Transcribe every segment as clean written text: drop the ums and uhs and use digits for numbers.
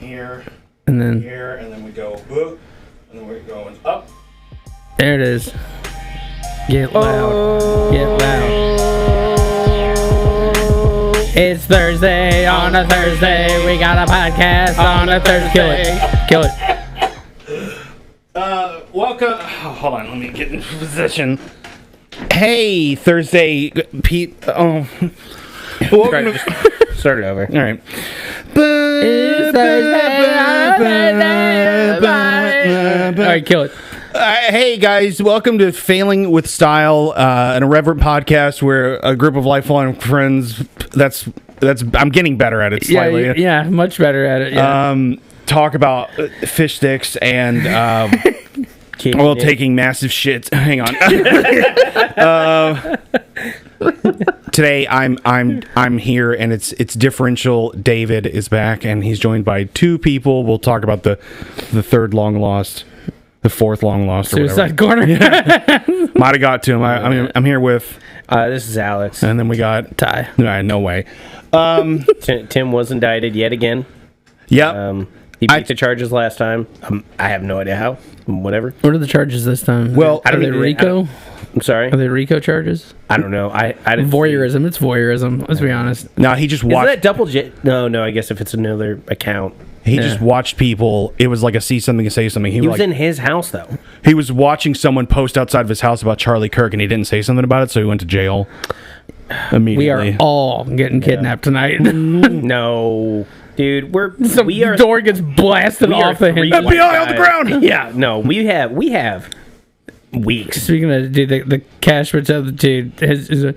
here, and then here, and then we go boop, and then we're going up. There it is. Get loud. Get loud. It's Thursday on a Thursday. We got a podcast on a Thursday. Kill it. Welcome. Oh, hold on, let me get in position. Hey, Thursday, Pete. Oh, welcome. Start it over. All right. It's Thursday on a Thursday. All right, kill it. Hey guys, welcome to Failing with Style, an irreverent podcast where a group of lifelong friends. That's. I'm getting better at it slightly. Yeah, much better at it. Yeah. Talk about fish sticks and taking massive shits. Hang on. Today I'm here and it's differential. David is back and he's joined by two people. We'll talk about the third long lost. The fourth long lost or Suicide Corner. Might have got to him. I'm here with... This is Alex. And then we got... Ty. No way. Tim was indicted yet again. Yep. He beat the charges last time. I have no idea how. Whatever. What are the charges this time? Well, are they RICO? I'm sorry? Are they RICO charges? I don't know. I didn't voyeurism. It's voyeurism. Let's be honest. No, he just watched... Is that double No, I guess if it's another account. He just watched people. It was like a see something and say something. He was in his house, though. He was watching someone post outside of his house about Charlie Kirk, and he didn't say something about it, so he went to jail immediately. We are all getting kidnapped tonight. No. Dude, the door gets blasted off the hinge. FBI on the ground! Yeah, no, we have weeks. Speaking of, dude, the Cash Patel, dude, is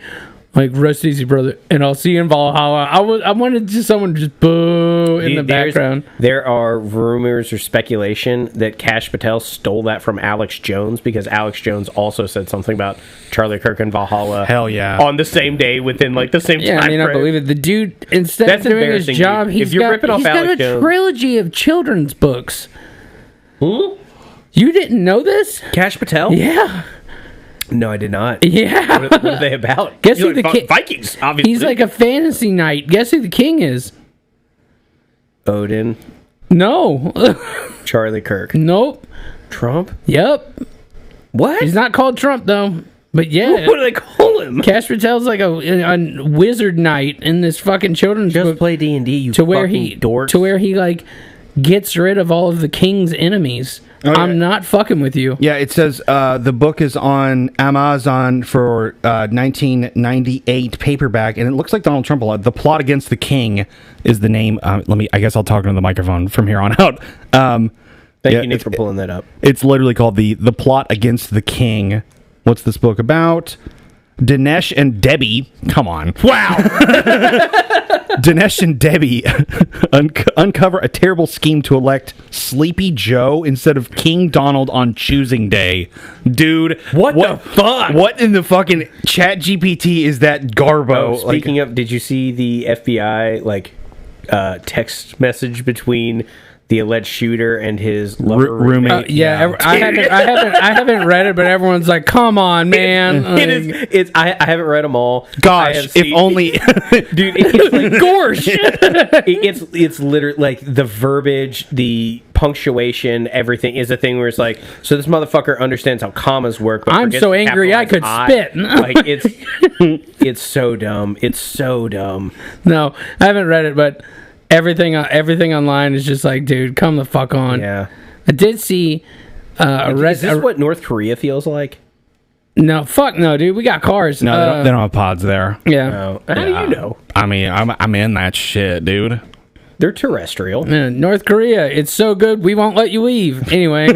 like, rest easy, brother, and I'll see you in Valhalla. I wanted just someone to just boo in the background. There are rumors or speculation that Cash Patel stole that from Alex Jones because Alex Jones also said something about Charlie Kirk and Valhalla. Hell yeah. On the same day within like the same time. Yeah, I mean, I believe it. The dude, instead of doing his job, he's got a trilogy of children's books. Hmm? You didn't know this? Cash Patel? Yeah. No, I did not. Yeah. What are they about? Guess who the king? Vikings, obviously. He's like a fantasy knight. Guess who the king is? Odin. No. Charlie Kirk. Nope. Trump? Yep. What? He's not called Trump, though. But yeah. What do they call him? Cash Patel's like a wizard knight in this fucking children's book. Just play D&D, you dorks. To where he, like, gets rid of all of the king's enemies. Oh, yeah. I'm not fucking with you. Yeah, it says the book is on Amazon for 1998 paperback, and it looks like Donald Trump a lot. The Plot Against the King is the name. I guess I'll talk into the microphone from here on out. Thank you, Nick, for pulling that up. It's literally called the Plot Against the King. What's this book about? Dinesh and Debbie. Come on. Wow. Dinesh and Debbie uncover a terrible scheme to elect Sleepy Joe instead of King Donald on choosing day. Dude, what the fuck? What in the fucking chat GPT is that garbo? Speaking of, did you see the FBI text message between the alleged shooter and his roommate? I haven't read it, but everyone's like, "Come on, man!" I haven't read them all. Gosh, if only, dude. It's like gosh. It's literally like the verbiage, the punctuation, everything is a thing where it's like, so this motherfucker understands how commas work. But I'm so angry I could spit. Like it's so dumb. It's so dumb. No, I haven't read it, but. Everything online is just like, dude, come the fuck on. Yeah. I did see is this what North Korea feels like? No, fuck no, dude. We got cars. No, they don't have pods there. Yeah. No. How do you know? I mean, I'm in that shit, dude. They're terrestrial. Man, North Korea, it's so good, we won't let you leave. Anyway,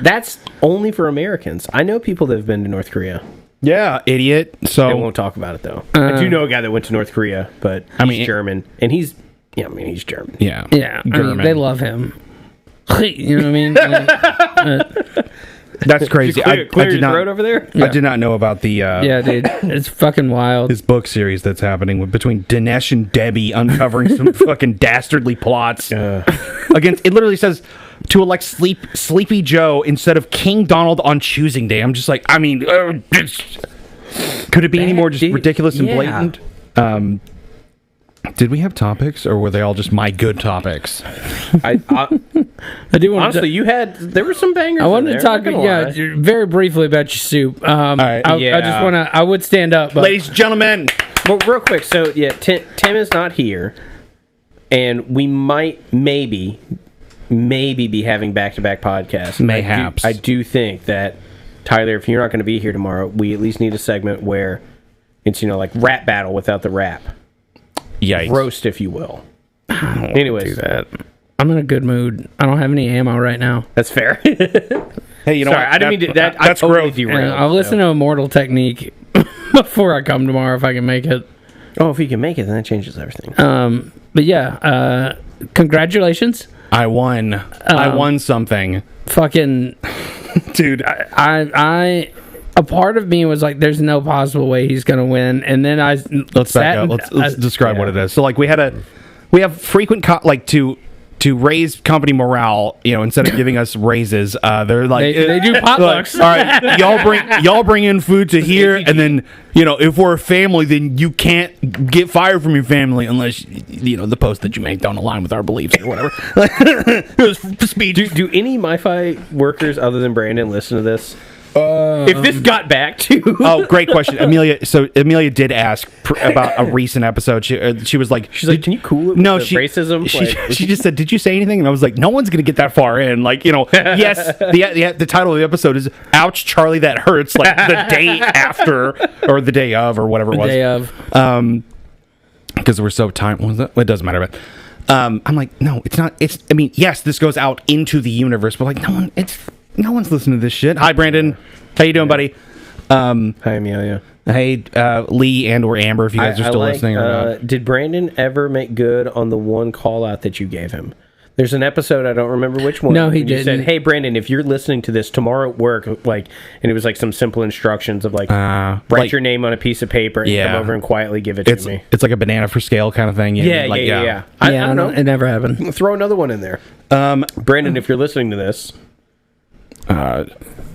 that's only for Americans. I know people that have been to North Korea. Yeah, idiot. So they won't talk about it, though. I do know a guy that went to North Korea, but he's German. And he's German. Yeah. Yeah. I mean, they love him. You know what I mean? That's crazy. Clear your throat over there? Yeah. I did not know about the... yeah, dude. It's fucking wild. This book series that's happening between Dinesh and Debbie uncovering some fucking dastardly plots. Against, it literally says to elect Sleepy Joe instead of King Donald on choosing day. I'm just like, I mean... could it be any more just ridiculous and blatant? Did we have topics, or were they all just my good topics? I do want honestly, there were some bangers. I wanted to talk, lie. very briefly about your soup. right. I just want to. I would stand up, but Ladies and gentlemen, Well, real quick. So yeah, Tim is not here, and we might maybe be having back-to-back podcasts. Mayhaps. I do think that Tyler, if you're not going to be here tomorrow, we at least need a segment where it's like rap battle without the rap. yikes. Roast, if you will. Anyways, do that. I'm in a good mood. I don't have any ammo right now. that's fair. Hey, you know Sorry, what? I didn't mean to. That's totally growth. derailed, I'll listen to Immortal Technique before I come tomorrow if I can make it. Oh, if you can make it, then that changes everything. But yeah, congratulations. I won. I won something. Fucking Dude. I a part of me was like, there's no possible way he's gonna win, and then Let's back up. Let's describe what it is. So, like, we have frequent to raise company morale. Instead of giving us raises, they're like they do potlucks. All right, y'all bring in food to here, and then if we're a family, then you can't get fired from your family unless the post that you make don't align with our beliefs or whatever. It was speech. Do any MiFi workers other than Brandon listen to this? If this got back to Oh, great question, Amelia. So Amelia did ask about a recent episode. She was like, she's like, can you cool it with no, the racism? She just said, "Did you say anything?" And I was like, "No one's gonna get that far in." Like, yes, the title of the episode is "Ouch, Charlie, that hurts." Like the day after or the day of or whatever it was. Day of. Because we're so tired. Well, it doesn't matter, but I'm like, no, it's not. I mean, yes, this goes out into the universe, but like, no one's listening to this shit. Hi, Brandon. How you doing, buddy? Hi, Amelia. Hey, Lee and or Amber, if you guys are still listening or not. Did Brandon ever make good on the one call out that you gave him? There's an episode, I don't remember which one. No, he didn't. You said, didn't. "Hey, Brandon, if you're listening to this tomorrow at work," and it was like some simple instructions of write your name on a piece of paper and come over and quietly give it to me. It's like a banana for scale kind of thing. Yeah. I don't know. It never happened. Throw another one in there. Brandon, if you're listening to this,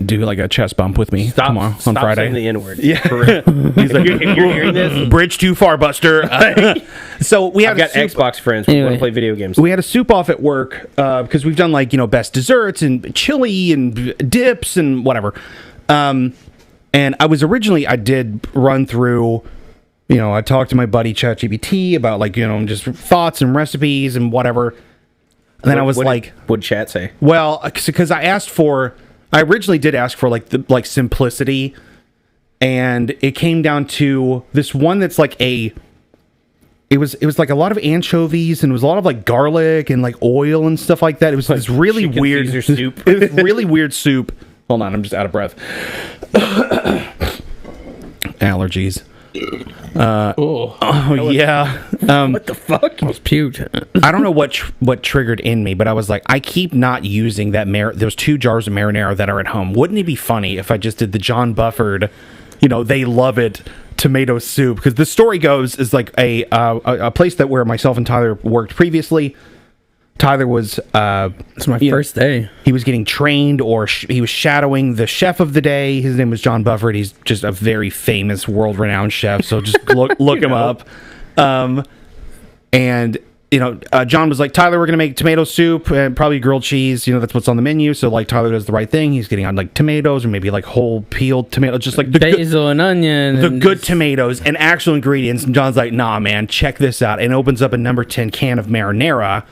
do like a chest bump with me tomorrow on Friday. Saying the N-word. Yeah. He's like, if you're hearing this, bridge too far, Buster. So I've got Xbox friends who want to play video games. We had a soup off at work because we've done best desserts and chili and dips and whatever. And I did run through. I talked to my buddy ChatGPT about just thoughts and recipes and whatever. And then what'd chat say? Well, because I originally did ask for simplicity, and it came down to this one that's it was like a lot of anchovies, and it was a lot of garlic and oil and stuff like that. It was this really weird soup. It was really weird soup. Hold on, I'm just out of breath. Allergies. Oh yeah. What the fuck? I was puked. I don't know what triggered in me, but I was like, I keep not using those 2 jars of marinara that are at home. Wouldn't it be funny if I just did the John Bufford, they love it, tomato soup? Because the story goes is like a place where myself and Tyler worked previously. Tyler was It's my first day. He was getting trained, or he was shadowing the chef of the day. His name was John Bufford. He's just a very famous, world-renowned chef. So just look him up. And John was like, Tyler, we're gonna make tomato soup and probably grilled cheese. That's what's on the menu. So Tyler does the right thing. He's getting on tomatoes or maybe whole peeled tomatoes, just the basil and onion, the good tomatoes and actual ingredients. And John's like, nah, man, check this out, and opens up a number 10 can of marinara.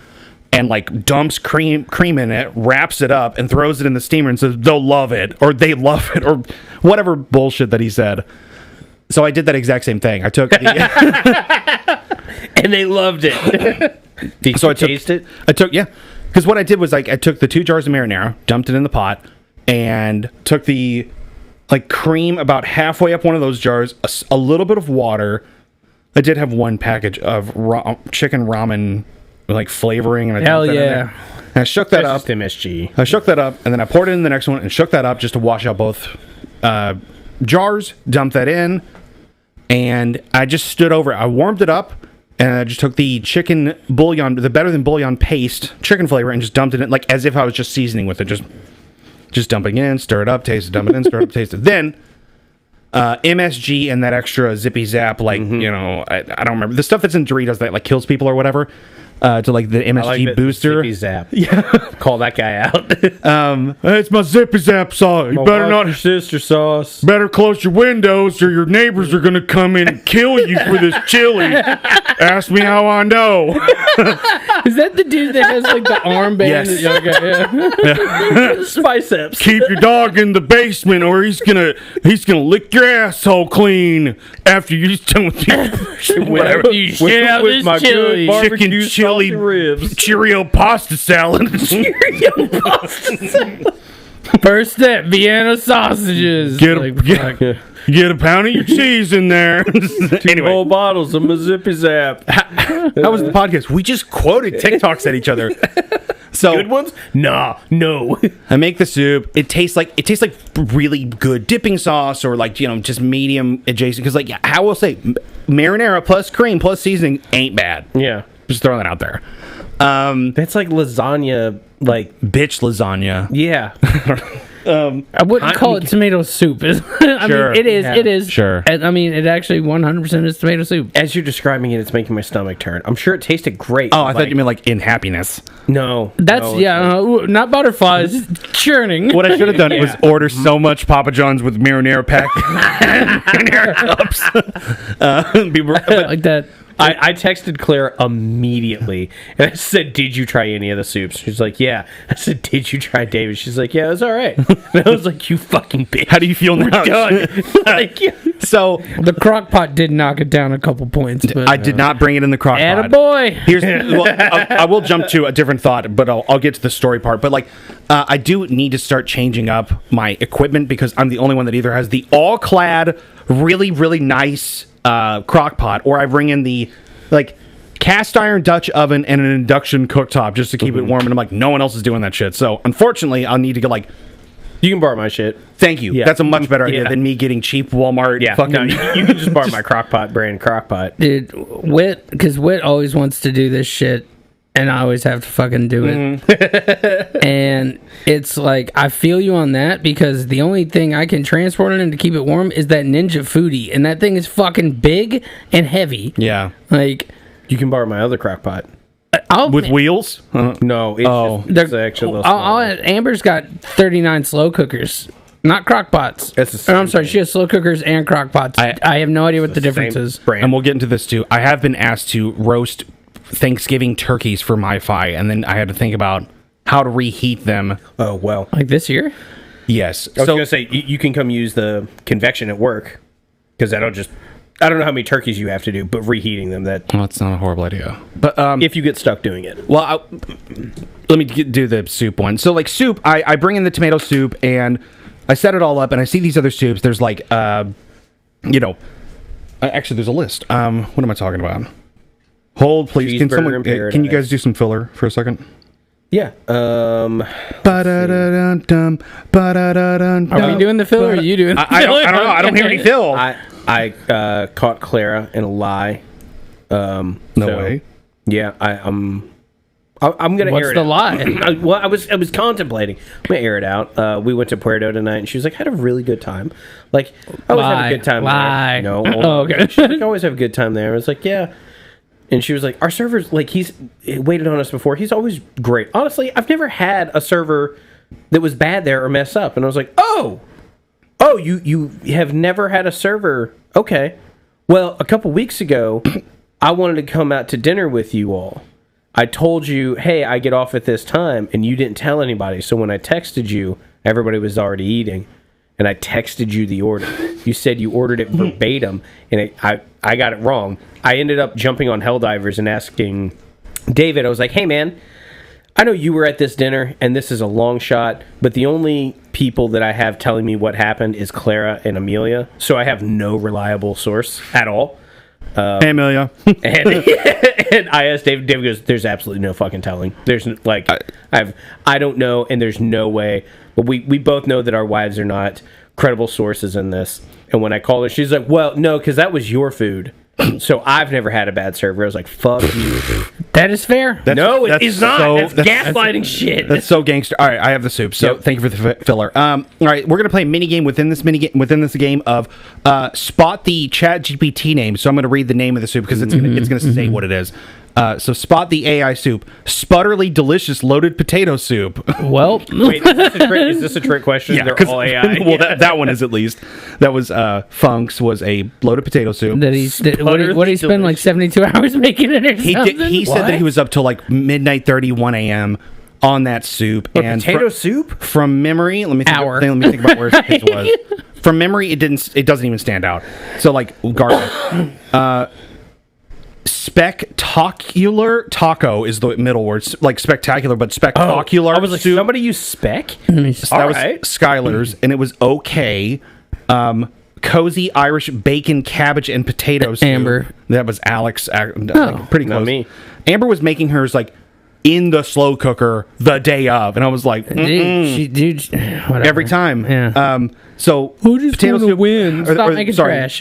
And dumps cream in it, wraps it up, and throws it in the steamer and says they'll love it, or they love it, or whatever bullshit that he said. So I did that exact same thing. I took the and they loved it. Did you taste it? Because what I did was I took the 2 jars of marinara, dumped it in the pot, and took the cream about halfway up one of those jars, a little bit of water. I did have one package of chicken ramen flavoring, and hell yeah. And I shook that up. MSG. I shook that up, and then I poured it in the next one and shook that up just to wash out both jars. Dumped that in, and I just stood over it. I warmed it up, and I just took the chicken bouillon, the better than bouillon paste, chicken flavor, and just dumped it in as if I was just seasoning with it. Just dumping it in, stir it up, taste it, dump it in, stir it up, taste it. Then MSG and that extra zippy zap, like I don't remember the stuff that's in Doritos that like kills people or whatever. To like the MSG booster. Zippy Zap. Yeah. Call that guy out. Hey, it's my zippy zap sauce. You better not. Your sister sauce. Better close your windows or your neighbors are going to come in and kill you for this chili. Ask me how I know. Is that the dude that has like the armband? Yes. Okay, yeah. Biceps. Keep your dog in the basement or he's gonna lick your asshole clean after you're done with Whatever you shit out with this my chili. good barbecue chicken chili ribs. Cheerio pasta salad. First step, Vienna sausages. Get Like, fuck. get a pound of your cheese in there. Anyway, Whole bottles of my Zippy Zap. that was the podcast. We just quoted TikToks at each other. So Good ones? Nah, no. I make the soup. It tastes like really good dipping sauce or like just medium adjacent. Because like I will say, marinara plus cream plus seasoning ain't bad. Yeah. Just throwing that out there. That's like lasagna, like, Bitch lasagna. yeah. I wouldn't call it tomato soup. I Sure. mean, it is. Yeah. It is. Sure. And, I mean, it actually 100% is tomato soup. As you're describing it, it's making my stomach turn. I'm sure it tasted great. Oh, I thought you meant like in happiness. No. That's no, not butterflies, churning. What I should have done was order so much Papa John's with marinara pack, marinara cups. like that. I texted Claire immediately and I said, "Did you try any of the soups?" She's like, "Yeah." I said, "Did you try David?" She's like, "Yeah, it was all right." And I was like, "You fucking bitch." How do you feel now? Done. Like, yeah. So The crock pot did knock it down a couple points. But, I did not bring it in the crock pot. Attaboy. Here's I will jump to a different thought, but I'll get to the story part. But like, I do need to start changing up my equipment because I'm the only one that either has the all-clad, really really nice crock pot, or I bring in the like cast iron Dutch oven and an induction cooktop just to keep it warm. And I'm like, no one else is doing that shit. So unfortunately, I'll need to get like. You can borrow my shit. Thank you. Yeah. That's a much better idea Yeah. than me getting cheap Walmart. Yeah, Fucking. no, you can just borrow my crockpot brand crockpot. Dude, because Wit always wants to do this shit, and I always have to fucking do it. And it's like, I feel you on that, because the only thing I can transport it in to keep it warm is that Ninja Foodie, and that thing is fucking big and heavy. Yeah. Like, You can borrow my other crockpot. With wheels? No, it's Oh. just, it's actually a little smaller. Amber's got 39 slow cookers, not crock pots. That's the Or, I'm same sorry, thing. she has slow cookers and crock pots. I have no idea what the difference Same is. brand. And we'll get into this too. I have been asked to roast Thanksgiving turkeys for my fi, and then I had to think about how to reheat them. Oh, well. Like this year? Yes. I was going to say, you can come use the convection at work, because that'll just... I don't know how many turkeys you have to do, but reheating them, that... Well, it's not a horrible idea. But If you get stuck doing it. well, let me do the soup one. So like soup, I bring in the tomato soup and I set it all up, and I see these other soups. There's like, actually, there's a list. What am I talking about? Hold, please. Can Cheeseburger in Paradise. Can you guys do some filler for a second? Yeah. Ba-da-da-dun-dum, ba-da-da-dun-dum. Are we doing the fill or are you doing the I don't know. I don't hear any fill. I caught Clara in a lie. No way. Yeah, I'm gonna What's air it the out. lie? Well, I was contemplating. I'm gonna air it out. We went to Puerto tonight, and she was like, "I had a really good time." Like, I always have Lie. a good time Lie. there. No, Oh, okay. She's like, "I always have a good time there." I was like, "Yeah." And she was like, "Our server's like he's waited on us before. He's always great." Honestly, I've never had a server that was bad there or mess up. And I was like, "Oh, you have never had a server? Okay. Well, a couple weeks ago, I wanted to come out to dinner with you all. I told you, hey, I get off at this time, and you didn't tell anybody. So when I texted you, everybody was already eating, and I texted you the order. You said you ordered it verbatim, and I got it wrong. I ended up jumping on Helldivers and asking David, I was like, hey, man, I know you were at this dinner, and this is a long shot, but the only people that I have telling me what happened is Clara and Amelia, so I have no reliable source at all. Hey, Amelia. And I asked David. David goes, "There's absolutely no fucking telling. There's like, I don't know, and there's no way. But we both know that our wives are not credible sources in this. And when I called her, she's like, well, no, because that was your food. So I've never had a bad server. I was like, fuck you. That is fair. No, it is not. That's gaslighting shit. That's so gangster. All right, I have the soup. So thank you for the filler. All right, we're gonna play a mini game within this game of spot the Chat GPT name. So I'm gonna read the name of the soup because it's gonna say what it is. So spot the AI soup. Sputterly delicious loaded potato soup. Well, wait, is this a trick question? Yeah, They're all AI. Well, that one is at least. That was Funk's was a loaded potato soup. what did he spend like 72 hours making it or something? He said that he was up till like midnight 1 a.m. on that soup. And potato soup? From memory, let me think about where his was. From memory, it doesn't even stand out. So like garbage. Spectacular taco is the middle word, like spectacular, but spectacular. I was like, soup. somebody use spec? That was Skylar's, and it was okay. Cozy Irish bacon, cabbage, and potato soup. Amber. That was Alex. Pretty close. Not me. Amber was making hers like in the slow cooker the day of, and I was like, whatever. every time. Yeah. So who just potato soup win? Stop making trash.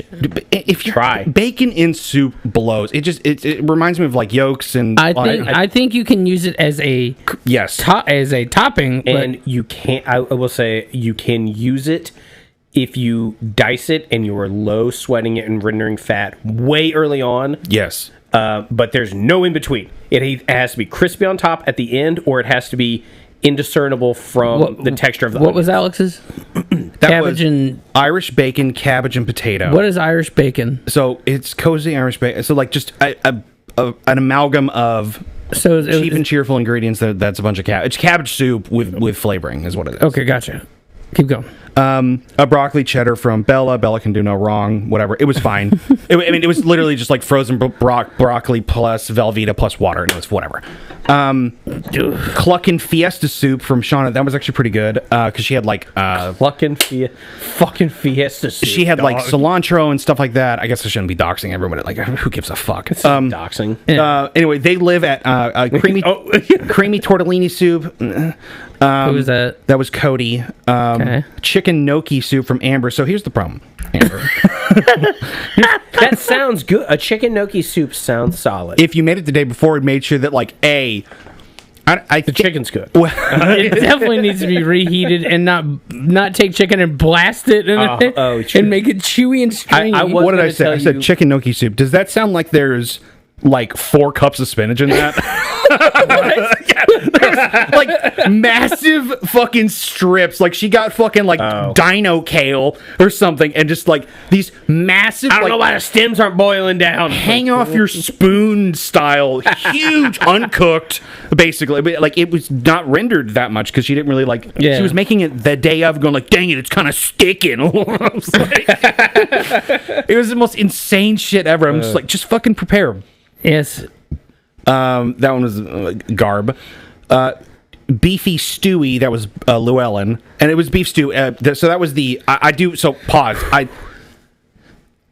If you Try bacon in soup blows, it reminds me of like yolks and. I think you can use it as a as a topping, and you can't. I will say you can use it if you dice it and you are low sweating it and rendering fat way early on. Yes. But there's no in between. It has to be crispy on top at the end, or it has to be indiscernible from the texture of the What was Alex's? Cabbage and Irish bacon, cabbage and potato. What is Irish bacon? So it's cozy Irish bacon. So like just an amalgam of cheap and cheerful ingredients. That's a bunch of cabbage. It's cabbage soup with flavoring is what it is. Okay, gotcha. Keep going. A broccoli cheddar from Bella. Bella can do no wrong. Whatever. It was fine. It was literally just like frozen broccoli plus Velveeta plus water, and it was whatever. Cluckin' Fiesta soup from Shauna. That was actually pretty good because she had like fucking Fiesta soup. She had like cilantro and stuff like that. I guess I shouldn't be doxing everybody. Like, who gives a fuck? Doxing. Anyway, they live at creamy tortellini soup. Who was that? That was Cody. Chicken gnocchi soup from Amber. So here's the problem, Amber. That sounds good. A chicken gnocchi soup sounds solid. If you made it the day before, it made sure that like the chicken's good. It definitely needs to be reheated and not take chicken and blast it and make it chewy and stringy. What did I say? I said chicken gnocchi soup. Does that sound like there's like 4 cups of spinach in that? Like massive fucking strips. Like she got fucking like dino kale or something, and just like these massive. I don't know why the stems aren't boiling down. Hang off your spoon style, huge, uncooked. Basically, but like it was not rendered that much because she didn't really like. Yeah. She was making it the day of, going like, "Dang it, it's kind of sticking." It was the most insane shit ever. I'm just like, just fucking prepare. Yes. That one was garb. Beefy stewy, that was Llewellyn, and it was beef stew. So that was the pause.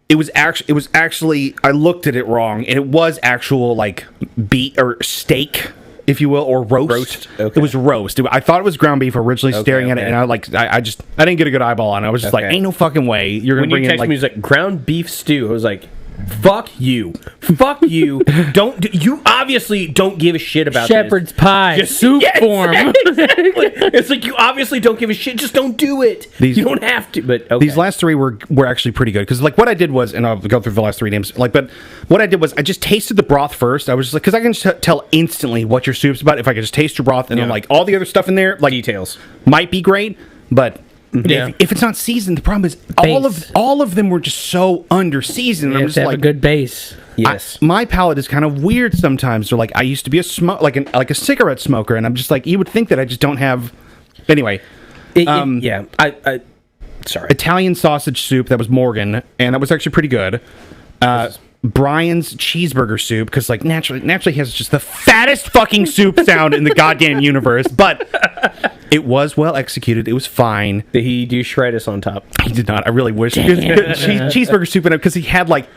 It was actually I looked at it wrong, and it was actual like beef or steak, if you will, or roast. Okay. It was roast. I thought it was ground beef originally. Staring at it, and I didn't get a good eyeball on it. I was just like, ain't no fucking way you're gonna bring in like. When you text me, it was like ground beef stew. I was like, fuck you. You obviously don't give a shit about shepherd's pie soup form. Exactly. It's like, you obviously don't give a shit. Just don't do it. You don't have to. But okay. These last 3 were actually pretty good because like what I did was, and I'll go through the last 3 names. Like, but what I did was I just tasted the broth first. I was just like, because I can just tell instantly what your soup's about if I could just taste your broth, and then like all the other stuff in there, like details might be great, but. Yeah. If it's not seasoned, the problem is all of them were just so under seasoned. I'm just have like a good base. Yes, my palate is kind of weird sometimes. They're like, I used to be a a cigarette smoker, and I'm just like, you would think that I just don't have. Anyway, I sorry. Italian sausage soup, that was Morgan, and that was actually pretty good. Brian's cheeseburger soup, because like naturally he has just the fattest fucking soup sound in the goddamn universe, but it was well executed. It was fine. Did he do shreddus on top? He did not. I really wish. Cheeseburger soup in it, because he had like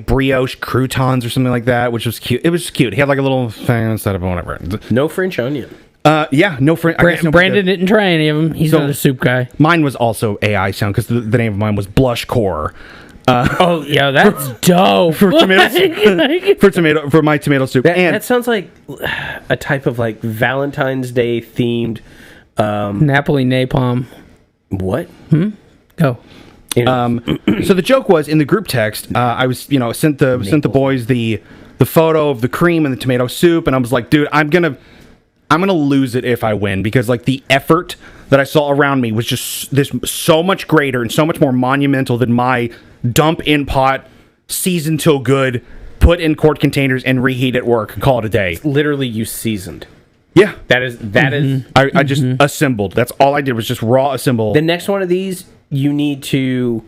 brioche croutons or something like that, which was cute. It was cute. He had like a little thing instead of whatever. No French onion. No French. Brandon didn't try any of them. He's not a soup guy. Mine was also AI sound because the name of mine was Blush Core. Oh, yeah, that's dope. for my tomato soup. That sounds like a type of like Valentine's Day themed. Napoli napalm. What? Go. So the joke was in the group text. I was, sent the boys the photo of the cream and the tomato soup, and I was like, dude, I'm gonna lose it if I win, because like the effort that I saw around me was just this so much greater and so much more monumental than my dump in pot, season till good, put in quart containers and reheat at work and call it a day. Literally, you seasoned. Yeah, That is. I just assembled. That's all I did was just raw assemble. The next one of these, you need to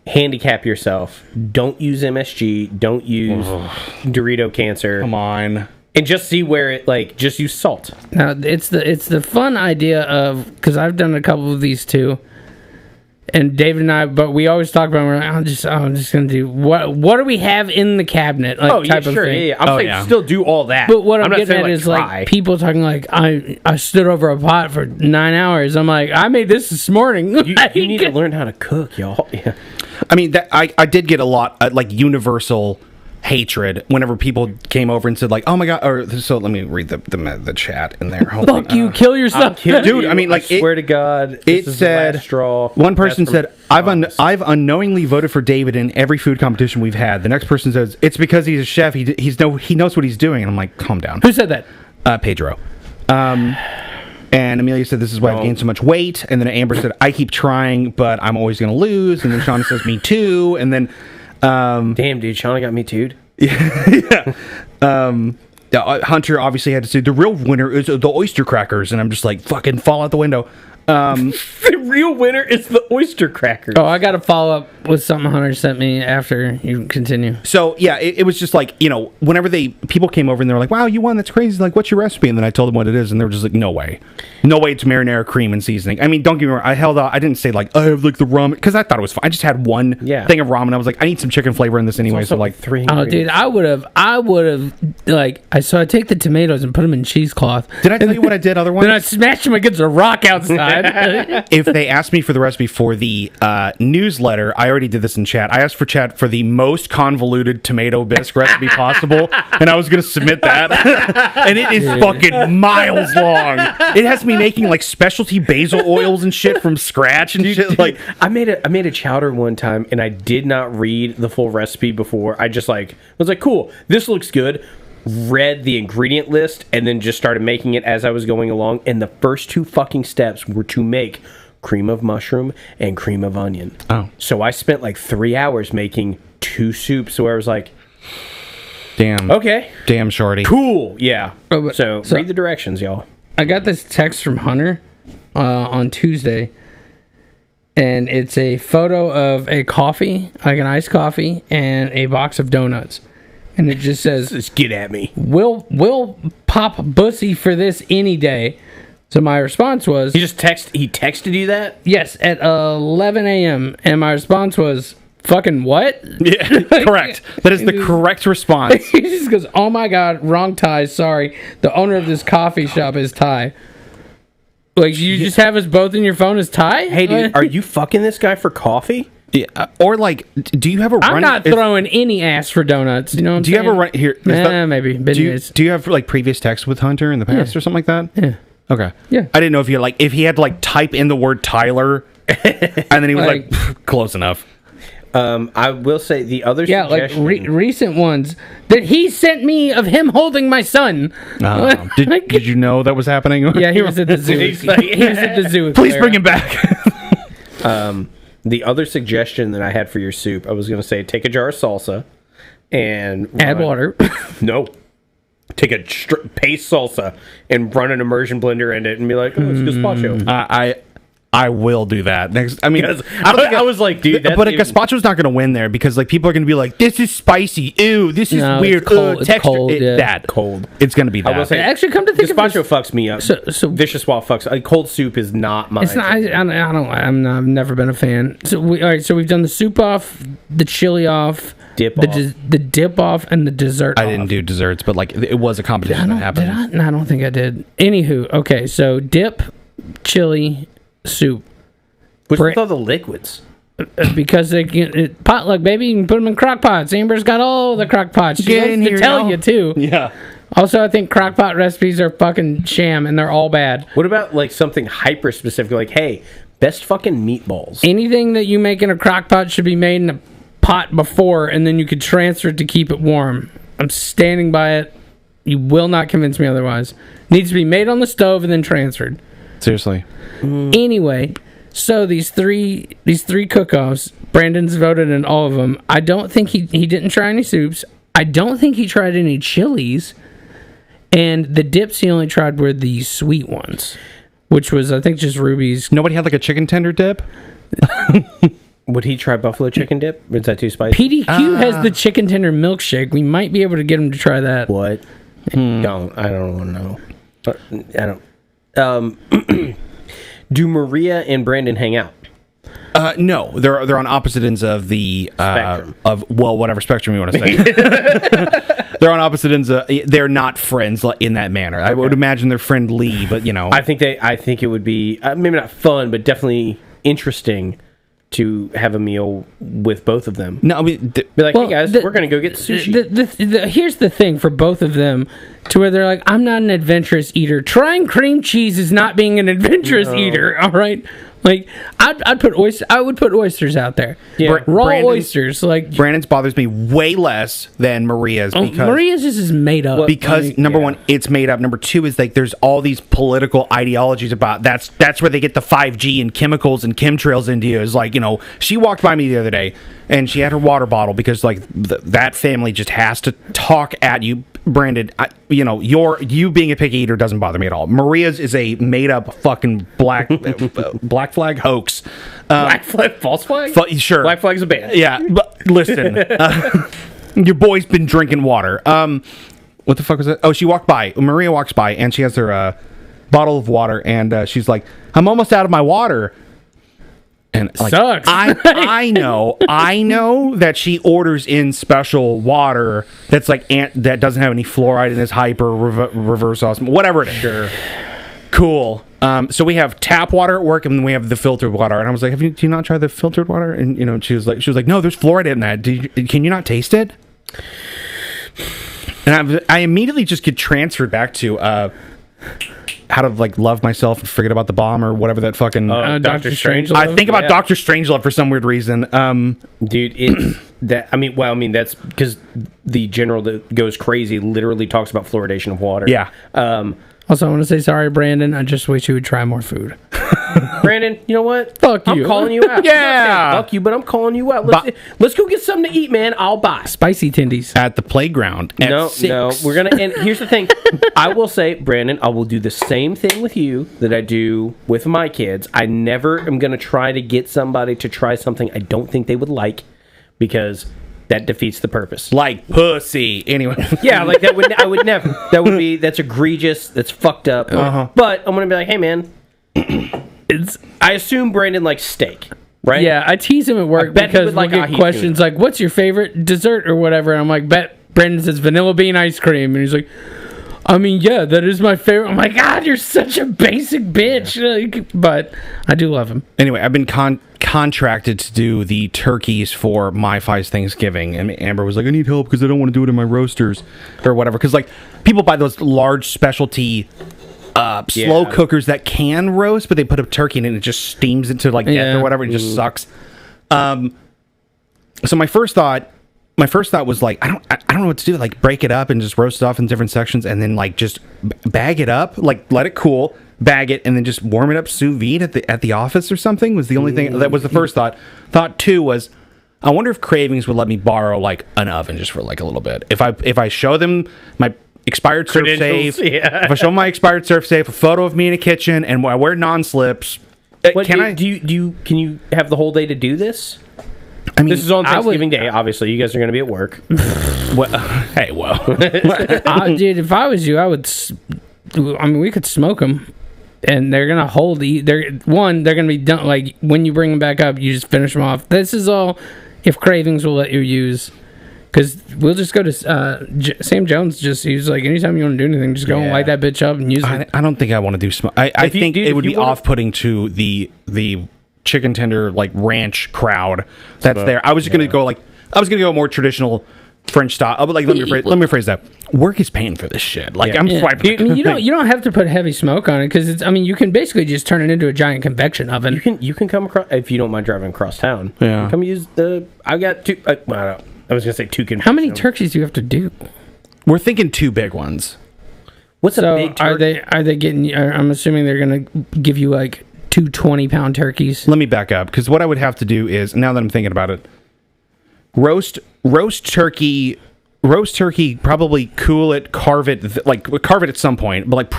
handicap yourself. Don't use MSG. Don't use Dorito Cancer. Come on. And just see where it, just use salt. Now, it's the fun idea of, because I've done a couple of these too, and David and I, but we always talk about, we're like, I'm just going to do, what do we have in the cabinet? Type of thing. Yeah. I'm saying still do all that. But what I'm not getting saying, at is try. like people talking like, I stood over a pot for 9 hours. I'm like, I made this morning. You need to learn how to cook, y'all. Yeah. I mean, I did get a lot universal hatred whenever people came over and said like, oh my god, or so let me read the chat in there. Hold Fuck on. you, kill yourself. Dude, I mean, like, swear to God, it said, straw. One person said, I've unknowingly voted for David in every food competition we've had. The next person says, it's because he's a chef. He knows what he's doing. And I'm like, calm down. Who said that? Pedro. And Amelia said, this is why I've gained so much weight. And then Amber said, I keep trying, but I'm always going to lose. And then Shauna says, me too. And then... damn, dude, Shauna got me too. Yeah. Hunter obviously had to say, the real winner is the oyster crackers. And I'm just like, fucking fall out the window. The real winner is the oyster crackers. Oh, I got to follow up with something Hunter sent me after you continue. So, yeah, it was just like, whenever people came over and they were like, wow, you won, that's crazy. Like, what's your recipe? And then I told them what it is, and they were just like, no way. No way it's marinara, cream, and seasoning. I mean, don't get me wrong. I held out. I didn't say, like, I have, like, the ramen, because I thought it was fine. I just had one thing of ramen. I was like, I need some chicken flavor in this anyway. So, like, 3 Oh, dude, I would have, so I take the tomatoes and put them in cheesecloth. Did I tell you what I did otherwise? Then I smash them against a rock outside. If they asked me for the recipe for the newsletter, I already did this in chat. I asked for chat for the most convoluted tomato bisque recipe possible, and I was going to submit that. And it is fucking miles long. It has me making like specialty basil oils and shit from scratch and shit. Like, I made a chowder one time, and I did not read the full recipe before. I just was like, cool, this looks good. Read the ingredient list and then just started making it as I was going along. And the first 2 fucking steps were to make cream of mushroom and cream of onion. Oh. So I spent like 3 hours making 2 soups where I was like, damn. okay. Damn, shorty. Cool. Yeah. Oh, So read the directions, y'all. I got this text from Hunter on Tuesday, and it's a photo of a coffee, like an iced coffee, and a box of donuts. And it just says, Just get at me. We'll pop bussy for this any day. So my response was, He texted you that? yes, at 11 a.m. And my response was, fucking what? Yeah, correct. That is the correct response. He just goes, oh my God, wrong tie, sorry. The owner of this coffee shop is Ty. Like, you just have us both in your phone as Ty? Hey, dude, are you fucking this guy for coffee? Yeah, or like, do you have a run? I'm not throwing any ass for donuts. You know what I'm Do you saying? have a run here? Maybe. Do you have like previous texts with Hunter in the past or something like that? Yeah. Okay. Yeah. I didn't know if he had to like type in the word Tyler, and then he was like close enough. I will say the other like suggestion. recent ones that he sent me of him holding my son. Did you know that was happening? Yeah, he was at the zoo. He was at the zoo. With Please Clara. bring him back. The other suggestion that I had for your soup, I was going to say take a jar of salsa and Add water. No. Take a paste salsa and run an immersion blender in it and be like, oh, it's gazpacho. I will do that next. I mean, I was like, dude, that's but a gazpacho's not going to win there because like people are going to be like, this is spicy. Ew, this is No, weird. it's cold. It's Texture. cold, yeah. That cold. It's going to be that. will say- Actually, come to think of Gazpacho it, fucks me up. So Vicious Wall fucks. Cold soup is not my. it's not. I've never been a fan. So all right. So we've done the soup off, the chili off, Dip the off. the dip off, and the dessert. I off. didn't do desserts, but like it was a competition that happened. No, I don't think I did. Anywho, okay. So dip, chili, soup. What's with all the liquids? because potluck, baby, you can put them in crock pots. Amber's got all the crock pots. She Get loves in to here, tell y'all. you too. Yeah. Also, I think crock pot recipes are fucking sham, and they're all bad. What about like something hyper specific, like, hey, best fucking meatballs? Anything that you make in a crock pot should be made in a pot before, and then you could transfer it to keep it warm. I'm standing by it. You will not convince me otherwise. Needs to be made on the stove and then transferred. Seriously. Anyway, so these three cook-offs, Brandon's voted in all of them. I don't think he didn't try any soups. I don't think he tried any chilies. And the dips he only tried were the sweet ones, which was, I think, just Ruby's. Nobody had like a chicken tender dip? Would he try buffalo chicken dip? Is that too spicy? PDQ has the chicken tender milkshake. We might be able to get him to try that. What? I don't want to know. I don't. Do Maria and Brandon hang out? No, they're on opposite ends of the Spectrum. whatever spectrum you want to say. They're on opposite ends. They're not friends in that manner. I would imagine they're friendly, but I think it would be maybe not fun, but definitely interesting to have a meal with both of them. No, I mean, Be like, hey guys, we're gonna go get sushi. Here's the thing for both of them, to where they're like, I'm not an adventurous eater. Trying cream cheese is not being an adventurous eater. All right. Like I would put oysters out there. Yeah. Raw oysters. Like Brandon's bothers me way less than Maria's because Maria's just is made up. because number one, it's made up. Number two is like there's all these political ideologies about that's where they get the 5G and chemicals and chemtrails into you. Is like, she walked by me the other day and she had her water bottle because like that family just has to talk at you. Brandon, you being a picky eater doesn't bother me at all. Maria's is a made up fucking black flag hoax. Black flag, false flag. Sure, Black flag's a band. Yeah, but listen, your boy's been drinking water. What the fuck was it? Oh, she walked by. Maria walks by and she has her bottle of water and she's like, "I'm almost out of my water." And like, sucks. I know that she orders in special water that's like that doesn't have any fluoride in its hyper reverse osmosis, whatever it is. Sure. Cool. So we have tap water at work, and then we have the filtered water. And I was like, do you not try the filtered water? And she was like, no, there's fluoride in that. Can you not taste it? And I immediately just get transferred back to how to like love myself and forget about the bomb or whatever that fucking Dr. Strangelove. I think about Dr. Strangelove for some weird reason. Dude, it's that. That's because the general that goes crazy literally talks about fluoridation of water. Yeah. Also, I want to say sorry, Brandon. I just wish you would try more food. Brandon, you know what? Fuck you. I'm calling you out. Yeah. I'm not saying fuck you, but I'm calling you out. Let's go get something to eat, man. I'll buy. Spicy tendies. At the playground. At No, 6. we're gonna. And here's the thing. I will say, Brandon, I will do the same thing with you that I do with my kids. I never am gonna try to get somebody to try something I don't think they would like, because that defeats the purpose. Like pussy. Anyway. Yeah, like I would never. That's egregious. That's fucked up. But I'm gonna be like, hey, man. I assume Brandon likes steak, right? Yeah, I tease him at work bet he because would we'll like get ahi questions tuna. like, what's your favorite dessert or whatever? And I'm like, Brandon says vanilla bean ice cream. And he's like, yeah, that is my favorite. I'm like, God, you're such a basic bitch. Like, but I do love him. Anyway, I've been contracted to do the turkeys for my Fi's Thanksgiving, and Amber was like, I need help because I don't want to do it in my roasters or whatever. Because like people buy those large specialty slow cookers that can roast, but they put a turkey in it and it just steams it to like death or whatever. It just sucks. So my first thought was like, I don't know what to do. Like break it up and just roast it off in different sections, and then like just bag it up, like let it cool, bag it, and then just warm it up sous vide at the office or something. Was the only thing that was the first thought. Thought two was, I wonder if Cravings would let me borrow like an oven just for like a little bit. If I show them my expired surf safe, if I show them my expired surf safe, a photo of me in a kitchen, and I wear non-slips. Can you have the whole day to do this? I mean, This is on Thanksgiving Day. Obviously, you guys are going to be at work. hey, well, Dude, if I was you, I would. We could smoke them, and they're gonna hold. They're gonna be done. Like when you bring them back up, you just finish them off. This is all if Cravings will let you use. Because we'll just go to Sam Jones. He was like, anytime you want to do anything, just go and light that bitch up and use it. I don't think I want to do smoke. I think it would be off-putting to the chicken tender like ranch crowd that's there. I was just gonna go more traditional French style. But like, let me rephrase that. Work is paying for this shit. Like, I'm swiping. I mean, you don't have to put heavy smoke on it because it's. I mean, you can basically just turn it into a giant convection oven. You can come across if you don't mind driving across town. Yeah. Come use the. I got two. I was gonna say two. How many turkeys do you have to do? We're thinking 2 big ones. What's a big turkey? Are they getting? I'm assuming they're gonna give you like 2 20-pound turkeys. Let me back up because what I would have to do is, now that I'm thinking about it, roast turkey. Roast turkey, probably cool it, carve it at some point, but like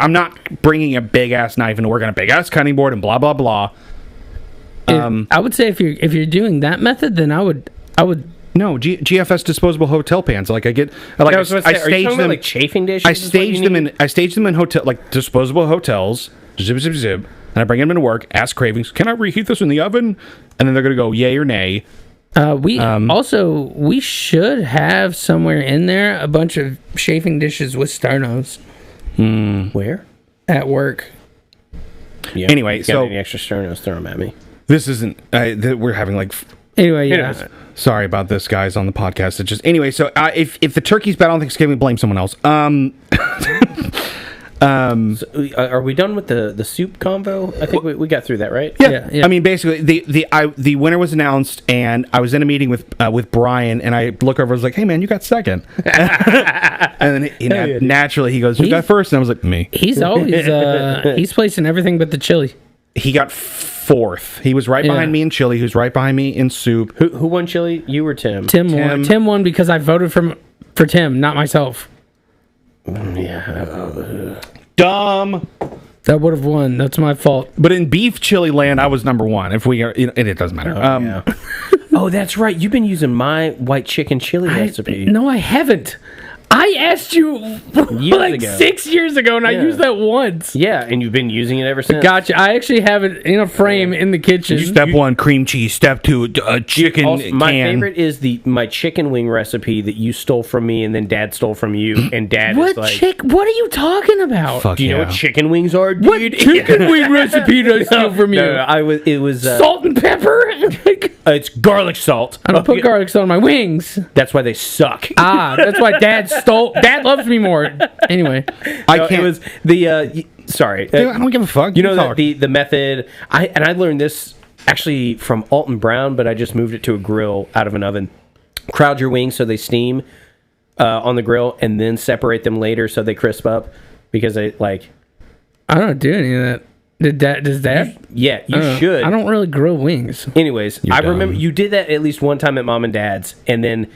I'm not bringing a big ass knife and working on a big ass cutting board and blah blah blah. I would say if you're doing that method, then I would. No, GFS disposable hotel pans. Like I stage them like chafing dishes. I stage them in hotel like disposable hotels. Zip zip zip, and I bring them into work. Ask cravings. Can I reheat this in the oven? And then they're gonna go yay or nay. We should have somewhere in there a bunch of chafing dishes with sternos. Where? At work. Yeah. Anyway, so any extra sternos, throw them at me. This isn't. We're having like. Anyway, yeah. Sorry about this, guys, on the podcast. It just anyway. So if the turkey's bad on Thanksgiving, blame someone else. So, are we done with the soup convo? I think we got through that, right? Yeah. I mean, basically, the winner was announced, and I was in a meeting with Brian, and I look over, I was like, "Hey, man, you got second." And then naturally he goes, "Who got first?" And I was like, "Me." He's always he's placing everything but the chili. He got 4th. He was right behind me in chili. He was right behind me in soup. Who won chili? You or Tim? Tim won. Tim won because I voted for Tim, not myself. Yeah. Dumb. That would have won. That's my fault. But in beef chili land, I was number 1. If we are, it doesn't matter. Oh, that's right. You've been using my white chicken chili recipe. No, I haven't. I asked you like 6 years ago, and I used that once. Yeah, and you've been using it ever since. Gotcha. I actually have it in a frame in the kitchen. Step 1, cream cheese. Step 2, chicken can. My favorite is my chicken wing recipe that you stole from me, and then Dad stole from you, and Dad is like... What are you talking about? Fuck do you know what chicken wings are, dude? What chicken wing recipe did I steal from you? It was... salt and pepper? It's garlic salt. I don't put garlic salt on my wings. That's why they suck. That's why Dad stole... Dad loves me more. Anyway. I can't... It was the... sorry. Dude, I don't give a fuck. You know that the method... I learned this actually from Alton Brown, but I just moved it to a grill out of an oven. Crowd your wings so they steam on the grill, and then separate them later so they crisp up. Because I don't do any of that. Does that? Yeah, you should. I don't really grill wings. Anyways, I remember you did that at least one time at Mom and Dad's, and then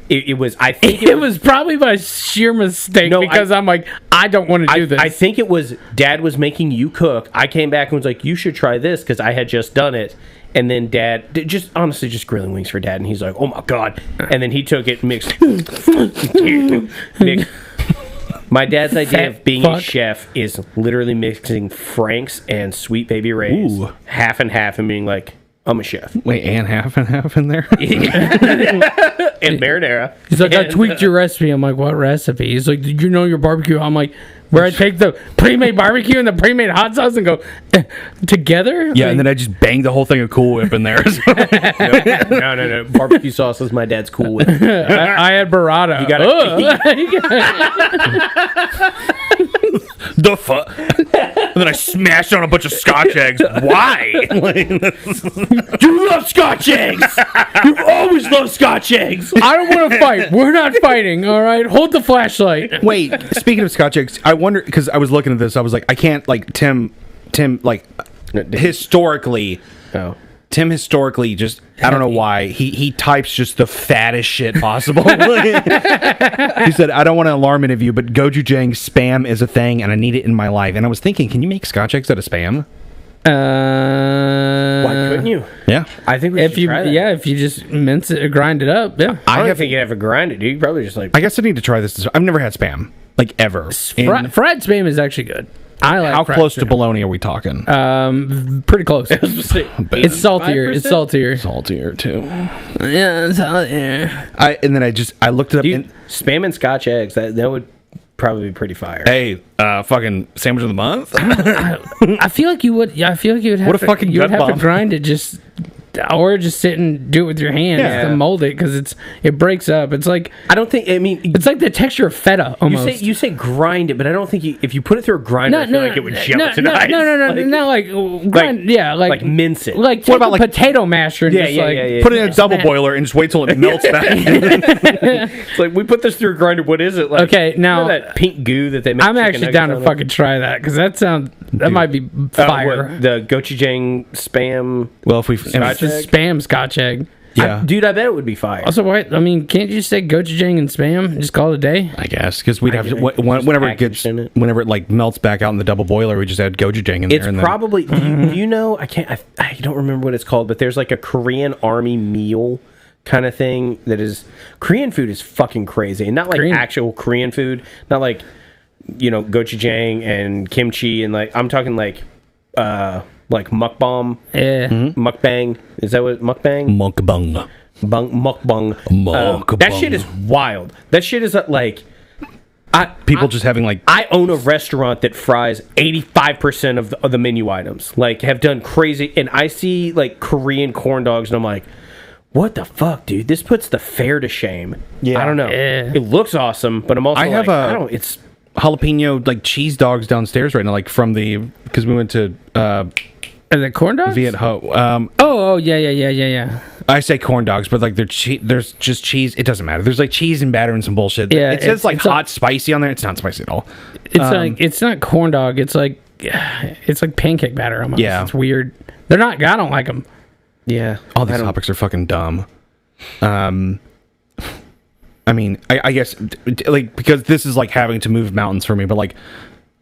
it was. I think it was probably by sheer mistake because I'm like, I don't want to do this. I think it was Dad was making you cook. I came back and was like, you should try this because I had just done it. And then Dad, just grilling wings for Dad, and he's like, oh my God. And then he took it, mixed. My dad's idea of being a chef is literally mixing Frank's and Sweet Baby Ray's half and half and being like, I'm a chef. Wait, and half in there? And marinara. He's like, I tweaked your recipe. I'm like, what recipe? He's like, did you know your barbecue? I'm like, where I take the pre-made barbecue and the pre-made hot sauce and go together? Yeah, and then I just banged the whole thing of Cool Whip in there. No. Barbecue sauce is my dad's Cool Whip. I had burrata. You got the fuck? And then I smashed on a bunch of Scotch eggs. Why? You love Scotch eggs. You've always loved Scotch eggs. I don't want to fight. We're not fighting. All right, hold the flashlight. Wait, speaking of Scotch eggs, I wonder because I was looking at this. I was like, I can't like Tim like historically. Oh. Tim historically just I don't know why he types just the fattest shit possible. He said, I don't want to alarm any of you, but gochujang spam is a thing and I need it in my life. And I was thinking, can you make Scotch eggs out of spam? Why couldn't you? Yeah, I think we should try that. Yeah, if you just mince it or grind it up. Yeah, I don't think you'd ever grind it, dude. You probably just like. I guess I need to try this. I've never had spam like ever. Fried spam is actually good. I like. How close to bologna are we talking? Pretty close. It's saltier. 5%? It's saltier. Saltier too. Yeah, it's saltier. I looked it up. Dude, spam and Scotch eggs. That would. probably be pretty fire. Hey, fucking sandwich of the month. I feel like you would. Yeah, I feel like you would have. What a fucking you would gut have to bomb. grind it just, or just sit and do it with your hands Yeah. to mold it because it breaks up. It's like I don't think. I mean, it's like the texture of feta almost. you say grind it, but I don't think if you put it through a grinder, I feel like it would gelatinized. No, not like grind. Yeah, like mince it. Like What about, like like- potato masher? And just like, Put it in a double boiler and just wait till it melts back. It's like we put this through a grinder. What is it? Like, Okay, now- you know that pink goo that they make. I'm chicken actually nuggets down to out of? fucking try that because that might be fire. What, the gochujang spam. Well, if we It's the spam Scotch egg. yeah, Dude, I bet it would be fire. Also, what? I mean, can't you just say gochujang and spam and just call it a day? I guess because we'd have get to, it. whenever it Just gets packaged in it. whenever it like melts back out in the double boiler, we just add gochujang in It's there. And probably. Do you know? I don't remember what it's called, but there's like a Korean army meal kind of thing that is Korean food is fucking crazy, and not like Korean- actual Korean food, not like gochujang and kimchi, and like I'm talking like mukbang. Yeah. Mukbang. Is that what mukbang? mukbang. Mukbang. Mukbang. That shit is wild. That shit is like. People just having like I own a restaurant that fries 85% of the menu items. Like, have done crazy. And I see, like, Korean corn dogs, and I'm like, what the fuck, dude? This puts the fare to shame. Yeah. I don't know. Yeah. It looks awesome, but I'm also I have like, a- I don't, it's... jalapeno like cheese dogs downstairs right now, like from the because we went to Are they corn dogs? Viet Ho. Oh, yeah. I say corn dogs, but like there's just cheese. It doesn't matter. There's like cheese and batter and some bullshit. Yeah, it says like it's hot spicy on there. It's not spicy at all. It's like it's not corn dog. It's like pancake batter almost. Yeah. It's weird. They're not. I don't like them. Yeah. All these topics are fucking dumb. I mean, I guess like because this is like having to move mountains for me, but like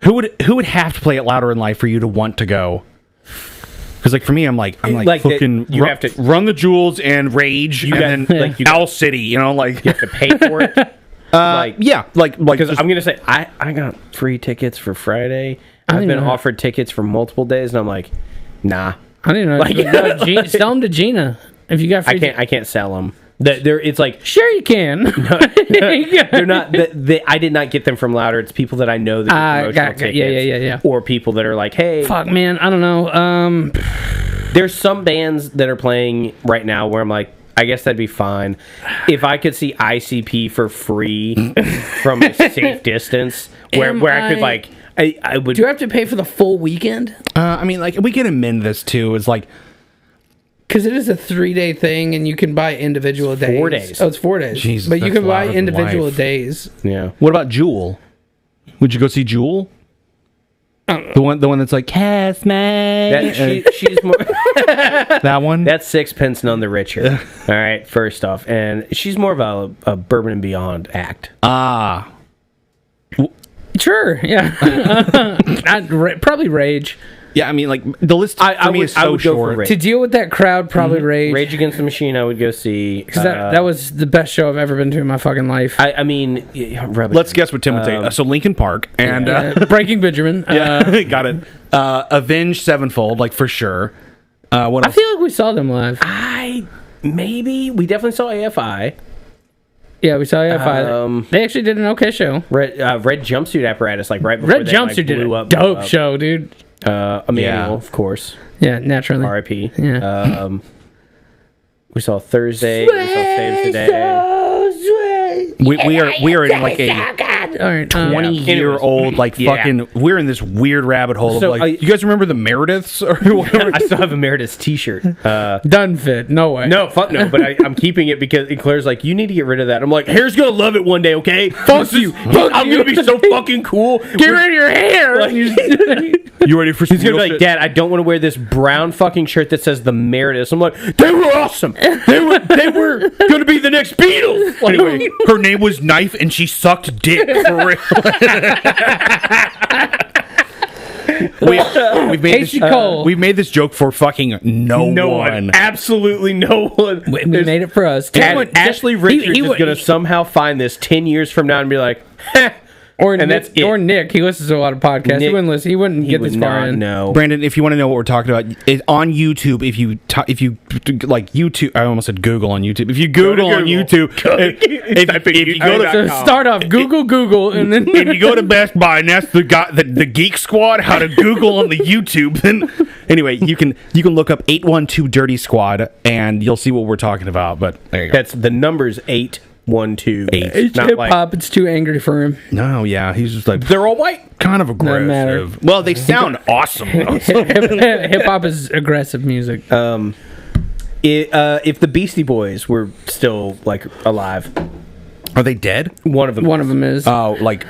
who would have to play it louder in life for you to want to go? Because like for me, I'm like Like fucking you have to- run the jewels and rage, and got- then like, you got- Owl City, like You have to pay for it. Like, yeah, like because just- I'm going to say, I got free tickets for Friday. I've didn't been know that. offered tickets for multiple days, and I'm like, nah. I don't know. Like- Sell them to Gina if you got free. I can't sell them. It's like... Sure, you can. They're not. I did not get them from Louder. It's people that I know that get promotional tickets. Yeah. Or people that are like, hey, Fuck, man. I don't know. there's some bands that are playing right now where I'm like, I guess that'd be fine if I could see ICP for free from a safe distance, where I could like, I would. Do you have to pay for the full weekend? I mean, like we can amend this too. Is like Because it is a 3-day thing, and you can buy individual days. 4 days. Oh, it's 4 days. Jesus, but you that's can buy louder than individual life. days. Yeah. what about Jewel? Would you go see Jewel? The one that's like cast man. She's more. That one. That's sixpence none the richer. All right. First off, and she's more of a Bourbon and Beyond act. Sure, yeah. Probably Rage. Yeah, I mean, like the list for me is so would go for short. Rage. To deal with that crowd, probably Rage. Rage Against the Machine, I would go see. Because that was the best show I've ever been to in my fucking life. I mean, yeah, Let's guess what Tim would say. So Linkin Park and Breaking Benjamin. got it. Avenged Sevenfold, like for sure. What I else? feel like we saw them live. we definitely saw AFI. Yeah, we saw AFI. They actually did an okay show. Red Jumpsuit Apparatus, like right before Red they, Jumpsuit like, did blew a up. dope show, dude. Emmanuel, Yeah. of course. Yeah, naturally. R.I.P. Yeah. We saw Thursday. We saw Save Today. We are in like a All right. 20-year-old like Yeah. fucking. We're in this weird rabbit hole So, of like. You guys remember the Merediths or whatever? I still have a Meredith's T-shirt. Doesn't fit. No way. No, fuck no. But I'm keeping it because Claire's like, you need to get rid of that. I'm like, hair's gonna love it one day, okay? Fuck you. I'm gonna be so fucking cool. Get rid of your hair. Like, You ready for some he's gonna real be like, shit? Dad, I don't want to wear this brown fucking shirt that says the Merediths. I'm like, they were awesome. They were gonna be the next Beatles. Anyway, her name was Knife and she sucked dick for real. We've made Casey Cole. we've made this joke for fucking no one. Absolutely no one. We made it for us. Ashley Richards is going to somehow find this 10 years from now and be like, heh, And that's it. Or Nick. He listens to a lot of podcasts. He Nick- wouldn't listen. He wouldn't get would this far not in. know. Brandon, if you want to know what we're talking about, on YouTube, if you like YouTube, I almost said Google on YouTube. If you Google on YouTube, if you go to Start off Google, and then if you go to Best Buy and ask the Geek Squad how to Google on the YouTube, then anyway, you can look up 812 Dirty Squad and you'll see what we're talking about. But there you go. That's the numbers 812. it's Not hip like- hop. It's too angry for him. No, yeah, he's just like They're all white. kind of matter. aggressive. Well, they sound awesome. though. Hip hop is aggressive music. If the Beastie Boys were still like alive, Are they dead? one of them. One of them is. Oh, like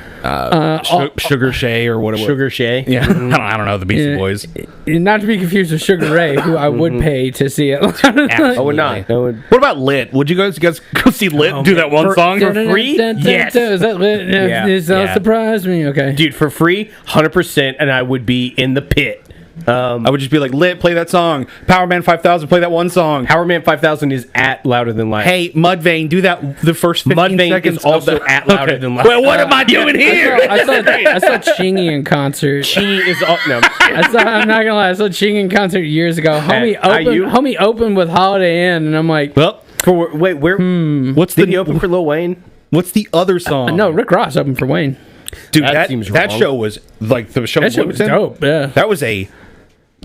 Sugar Shay or whatever. Sugar Shay. Yeah, I don't know the Beastie Boys. Not to be confused with Sugar Ray, who I would pay to see it. I would not. I would. What about Lit? Would you guys go see Lit do that one song for free? Yes. Is that lit? Yeah. This don't Yeah. surprise me. Okay. Dude, for free, 100%, and I would be in the pit. I would just be like, Lit, play that song. Power Man 5000, play that one song. Power Man 5000 is at Louder Than Life. Hey, Mudvayne, do that the first 15 Mudvayne seconds is also at Louder Than Life. Well, what am I doing here? I saw Chingy in concert. She is all, no. I'm not gonna lie. I saw Chingy in concert years ago. Homie opened with Holiday Inn, and I'm like, Well, Wait, where? what's Did he open for Lil Wayne? What's the other song? no, Rick Ross opened for Wayne. dude, that seems that wrong. show was like the show. That shit was Bloomington? dope. Yeah. That was a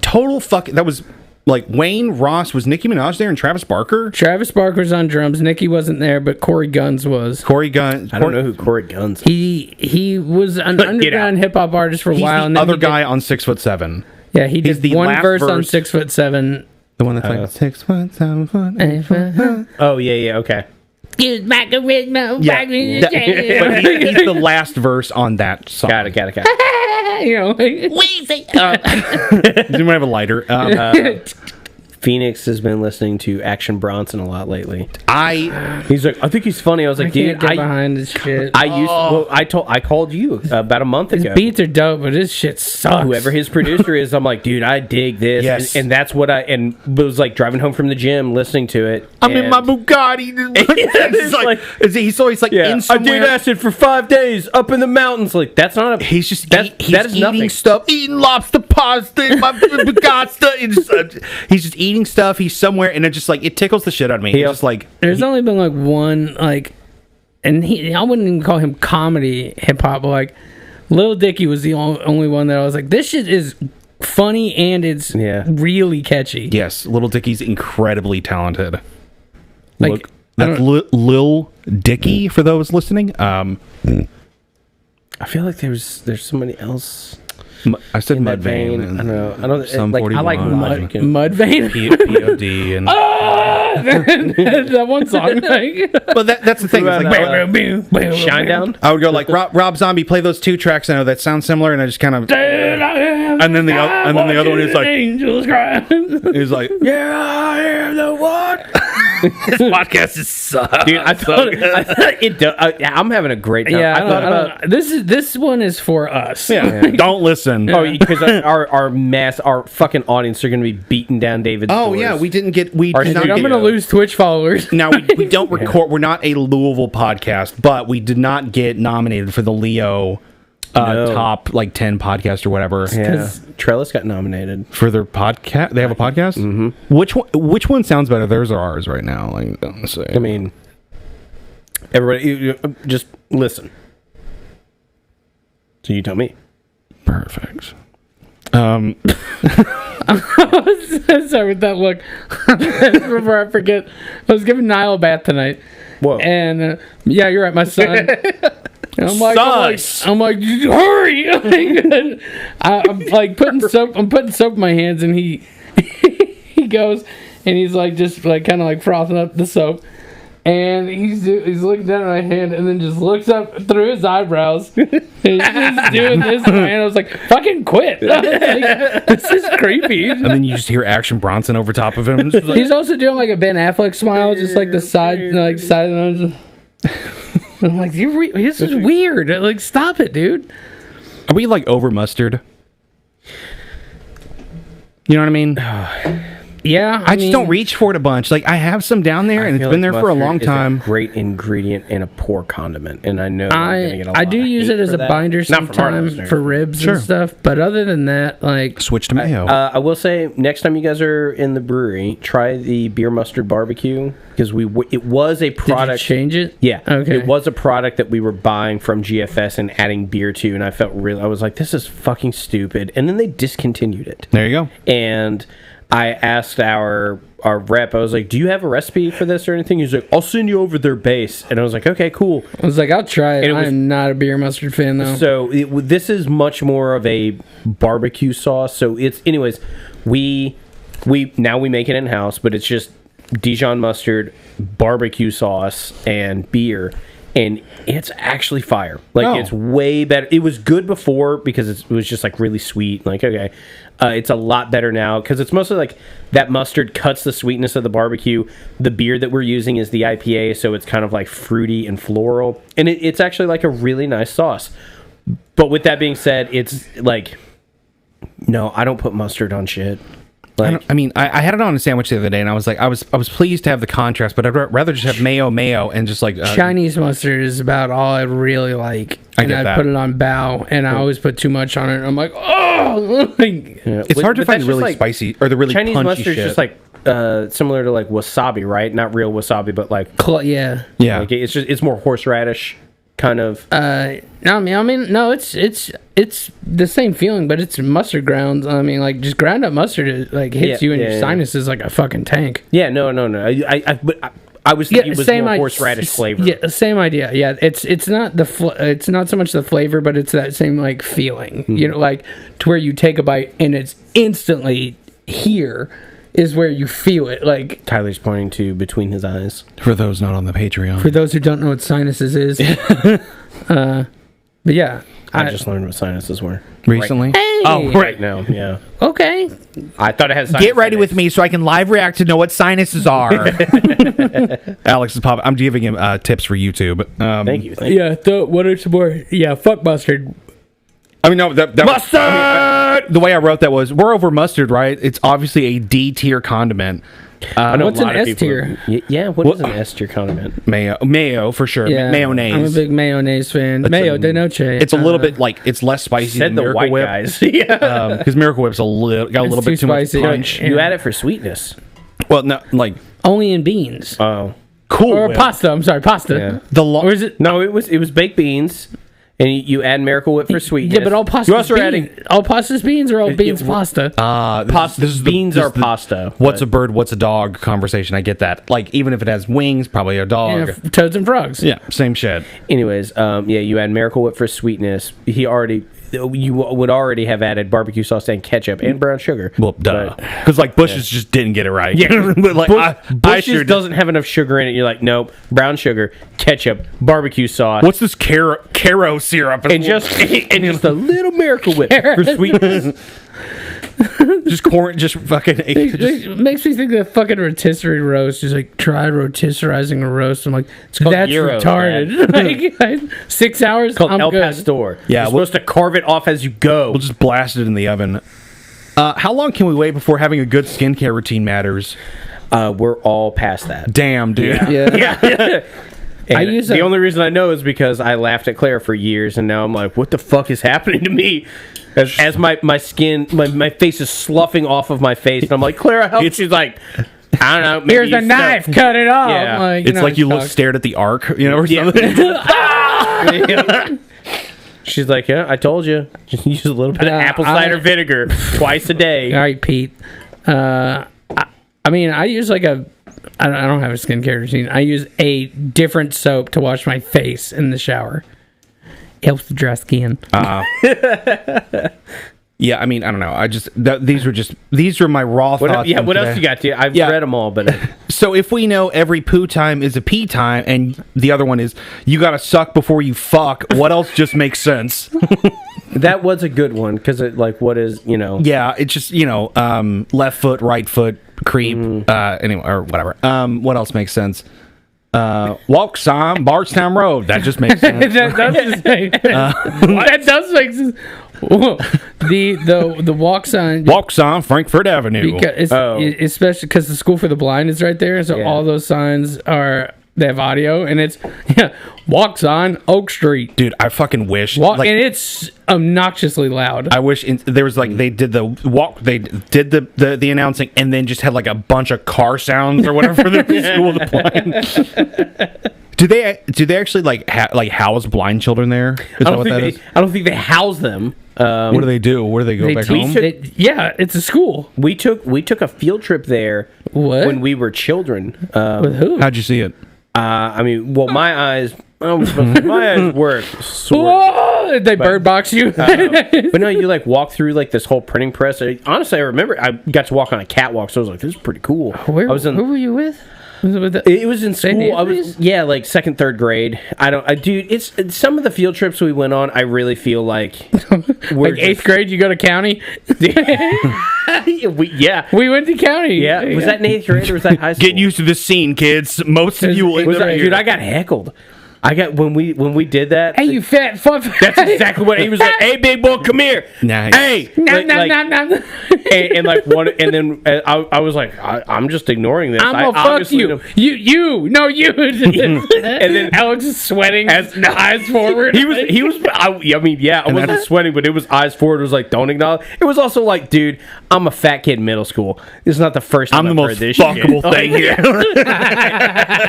total fucking. That was like Wayne Ross. Was Nicki Minaj there and Travis Barker? Travis Barker's on drums. Nikki wasn't there, but Corey Guns was. Corey Gunn. I don't know who Corey Guns. He was an underground hip hop artist for a He's while. the and then other he did- guy on 6'7". Yeah, he He's did the one last verse on verse. 6'7". The one that's like 6'7", 8 foot. Oh yeah, okay. Use my charisma, Yeah, but he's the last verse on that song. Got it. you know, Does anyone have a lighter? Phoenix has been listening to Action Bronson a lot lately. I He's like, I think he's funny. I was I like, can't dude, get behind this shit. I called you about a month His ago. beats are dope, but this shit sucks. Whoever his producer is, I'm like, dude, I dig this. Yes. And that's what and was like driving home from the gym, listening to it. I'm in and- my Bugatti. It's like, he's always like in I somewhere. did acid for 5 days up in the mountains. Like that's not a. He's just that he's is eating nothing. stuff, eating lobster pasta, my Bugatti. He's just eating stuff. He's somewhere, and it just like it tickles the shit out of me. He's just like There's only been like one and I wouldn't even call him comedy hip hop, but like Lil Dicky was the only one that I was like, this shit is funny and it's really catchy. yes, Little Dicky's incredibly talented. Like, Look, that's Lil Dicky for those listening. I feel like there's somebody else. I said in that Mudvayne. vein. I know. I don't. Some Like, I like 41. Mudvayne. POD and That one song. but that's the thing. It's like, Shine Down. I would go like Rob Zombie, play those two tracks I know that sound similar, and I just kind of and then the other one is like angels cry. he's like Yeah, I am the one. this podcast is suck. Dude, I thought I'm having a great time. Yeah, I thought about. I don't, this one is for us. Yeah. Don't listen. Oh, because our fucking audience are going to be beating down David's Oh doors. yeah, we didn't get we Our did not Dude, I'm get- gonna lose Twitch followers. Now we don't record. We're not a Louisville podcast, but we did not get nominated for the Leo No. top like 10 podcast or whatever. Yeah. Trellis got nominated. For their podcast, they have a podcast. Mm-hmm. Which one sounds better, theirs or ours right now? Like, let's say. I mean, everybody, just listen. So you tell me. Perfect. Sorry with that look. Before I forget, I was giving Niall a bath tonight. Whoa. And yeah, you're right, my son. And I'm like, Sus. I'm like, hurry! I'm like putting soap. I'm putting soap in my hands, and he he goes, and he's like just like kind of like frothing up the soap, and he's looking down at my hand, and then just looks up through his eyebrows. And he's just doing this, and I was like, fucking quit! I was like, this is creepy. And then you just hear Action Bronson over top of him. Just like, He's also doing like a Ben Affleck smile, just like the side, and I'm like, this is weird. Like, stop it, dude. are we like over mustard? You know what I mean? Yeah, I just don't reach for it a bunch. Like I have some down there, and it's been there for a long time. Great ingredient and a poor condiment, and I know I'm gonna get a lot I do of use hate it as for a that. binder Not from our sometimes listeners. for ribs Sure. and stuff. But other than that, like Switch to mayo. I will say, next time you guys are in the brewery, try the beer mustard barbecue because it was a did product. you change it? Yeah, Okay. It was a product that we were buying from GFS and adding beer to, and I was like, this is fucking stupid. And then they discontinued it. There you go. And I asked our rep, I was like, do you have a recipe for this or anything? He's like, I'll send you over their base. And I was like, okay, cool. I was like, I'll try it. And it was- I'm not a beer mustard fan though. So this is much more of a barbecue sauce. So it's, anyways, we now we make it in house, but it's just Dijon mustard, barbecue sauce, and beer. And it's actually fire. Like, it's way better. It was good before because it was just like really sweet. Like, okay, it's a lot better now because it's mostly like that mustard cuts the sweetness of the barbecue. The beer that we're using is the IPA, so it's kind of like fruity and floral. And it's actually like a really nice sauce. But with that being said, it's like, no, I don't put mustard on shit. Like, I had it on a sandwich the other day, and I was like, I was pleased to have the contrast, but I'd rather just have mayo, and just like Chinese mustard is about all I really like. I and get I that. put it on bao, and I always put too much on it. And I'm like, oh, like, It's hard to find the really spicy or the really Chinese punchy mustard is shit. just like similar to like wasabi, right? Not real wasabi, but like yeah. yeah, like it's more horseradish kind of. No, no, it's the same feeling, but it's mustard grounds. I mean, like just ground up mustard, it, like hits you in your sinuses like a fucking tank. Yeah, no. I was thinking it was more horseradish flavor. Yeah, same idea. Yeah, it's not it's not so much the flavor, but it's that same like feeling. You know, like to where you take a bite and it's instantly here is where you feel it. Like Tyler's pointing to between his eyes. for those not on the Patreon. for those who don't know what sinuses is, but yeah, I just learned what sinuses were Recently, Hey! oh right now. Yeah, okay. I thought it had. Get ready with me so I can live react to know what sinuses are. Alex is popping. I'm giving him tips for YouTube. Thank you. Yeah, what are some more? Yeah, fuck mustard. I mean, no, that Mustard! the way I wrote that was we're over mustard, right? It's obviously a D tier condiment. I know What's a lot an of S people- tier? Yeah, what is an S tier condiment? Mayo for sure. Yeah, Mayonnaise. I'm a big mayonnaise fan. Mayo de noche. It's a little bit like it's less spicy Said than the Miracle white Whip. guys. Yeah, Because Miracle Whip's got a little It's bit too too much spicy. punch. Yeah. you add it for sweetness. Well, no, like only in beans Oh, Cool or Whip. pasta. I'm sorry, pasta. Yeah. The Or is it? no, it was baked beans, and you add Miracle Whip for sweetness. Yeah, but all pasta's You're also beans. adding All pasta's beans or all beans yeah, pasta. pasta. Beans are pasta. What's a bird? What's a dog? Conversation. I get that. Like even if it has wings, probably a dog. Yeah, toads and frogs. Yeah, same shit. Anyways, yeah, you add Miracle Whip for sweetness. You would already have added barbecue sauce and ketchup and brown sugar. Well, duh. But Because like Bush's just didn't get it right. Yeah. but like I Bush's sure did. doesn't have enough sugar in it. You're like, nope, brown sugar, ketchup, barbecue sauce, What's this caro syrup? and just a little Miracle Whip for sweetness. just corn, just fucking. It makes me think of fucking rotisserie roast. He's like, try rotisserizing a roast. I'm like, called that's gyros, retarded. Like, 6 hours, Called I'm El good. Pastor. Yeah, You're supposed to carve it off as you go. We'll just blast it in the oven. How long can we wait before having a good skincare routine matters? We're all past that. Damn, dude. Yeah. And I use the a- only reason I know is because I laughed at Claire for years, and now I'm like, what the fuck is happening to me? As my skin, my face is sloughing off of my face, and I'm like, Claire, help. She's like, I don't know. Maybe Here's the knife. Cut it off. Yeah. Like, It's like you stared at the arc, or something. She's like, yeah, I told you. Just use a little bit of apple I- cider vinegar twice a day. All right, Pete. I mean, I use like I don't have a skincare routine. I use a different soap to wash my face in the shower. Helps the dry skin. Yeah, I mean, I don't know. I just these are my raw thoughts. What from else today. you got? I've Yeah. read them all, but So if we know every poo time is a pee time, and the other one is you got to suck before you fuck, what else just makes sense? that was a good one because what is Yeah, it's just left foot, right foot, creep, anyway, or whatever. What else makes sense? Walk Sam, Bardstown Road. That just makes sense. that does make sense. the walk sign. Walks on Frankfurt Avenue. Especially because the School for the Blind is right there, so all those signs they have audio, and it's walks on Oak Street. Dude, I fucking wish. And it's obnoxiously loud. I wish there was like they did the walk, they did the announcing, and then just had like a bunch of car sounds or whatever for the School of the Blind. Do they actually like house blind children there? I don't think they house them. What do they do? Where do they go back home? It's a school. We took a field trip there when we were children. With who? How'd you see it? I mean, well, my eyes work. Did they bird box you? But no, you like walk through like this whole printing press. Honestly, I remember I got to walk on a catwalk, so I was like, "This is pretty cool." Who were you with? It was in school. I was like second, third grade. Dude, it's some of the field trips we went on. I really feel like like eighth grade. You go to county. We went to county. Yeah, was that in eighth grade or was that high school? Get used to this scene, kids. Most of you will. Dude, I got heckled. When we did that. Hey, you fat fuck! That's exactly what he was like. Hey, big boy, come here. Nice. Hey, and like one, and then I was like, I'm just ignoring this. I'm gonna fuck you. You. And then Alex is sweating, eyes forward. He was. I wasn't sweating, but it was eyes forward. It was like, don't acknowledge. It was also like, dude, I'm a fat kid in middle school. This is not the first time I'm the I've most heard this fuckable shit. thing here.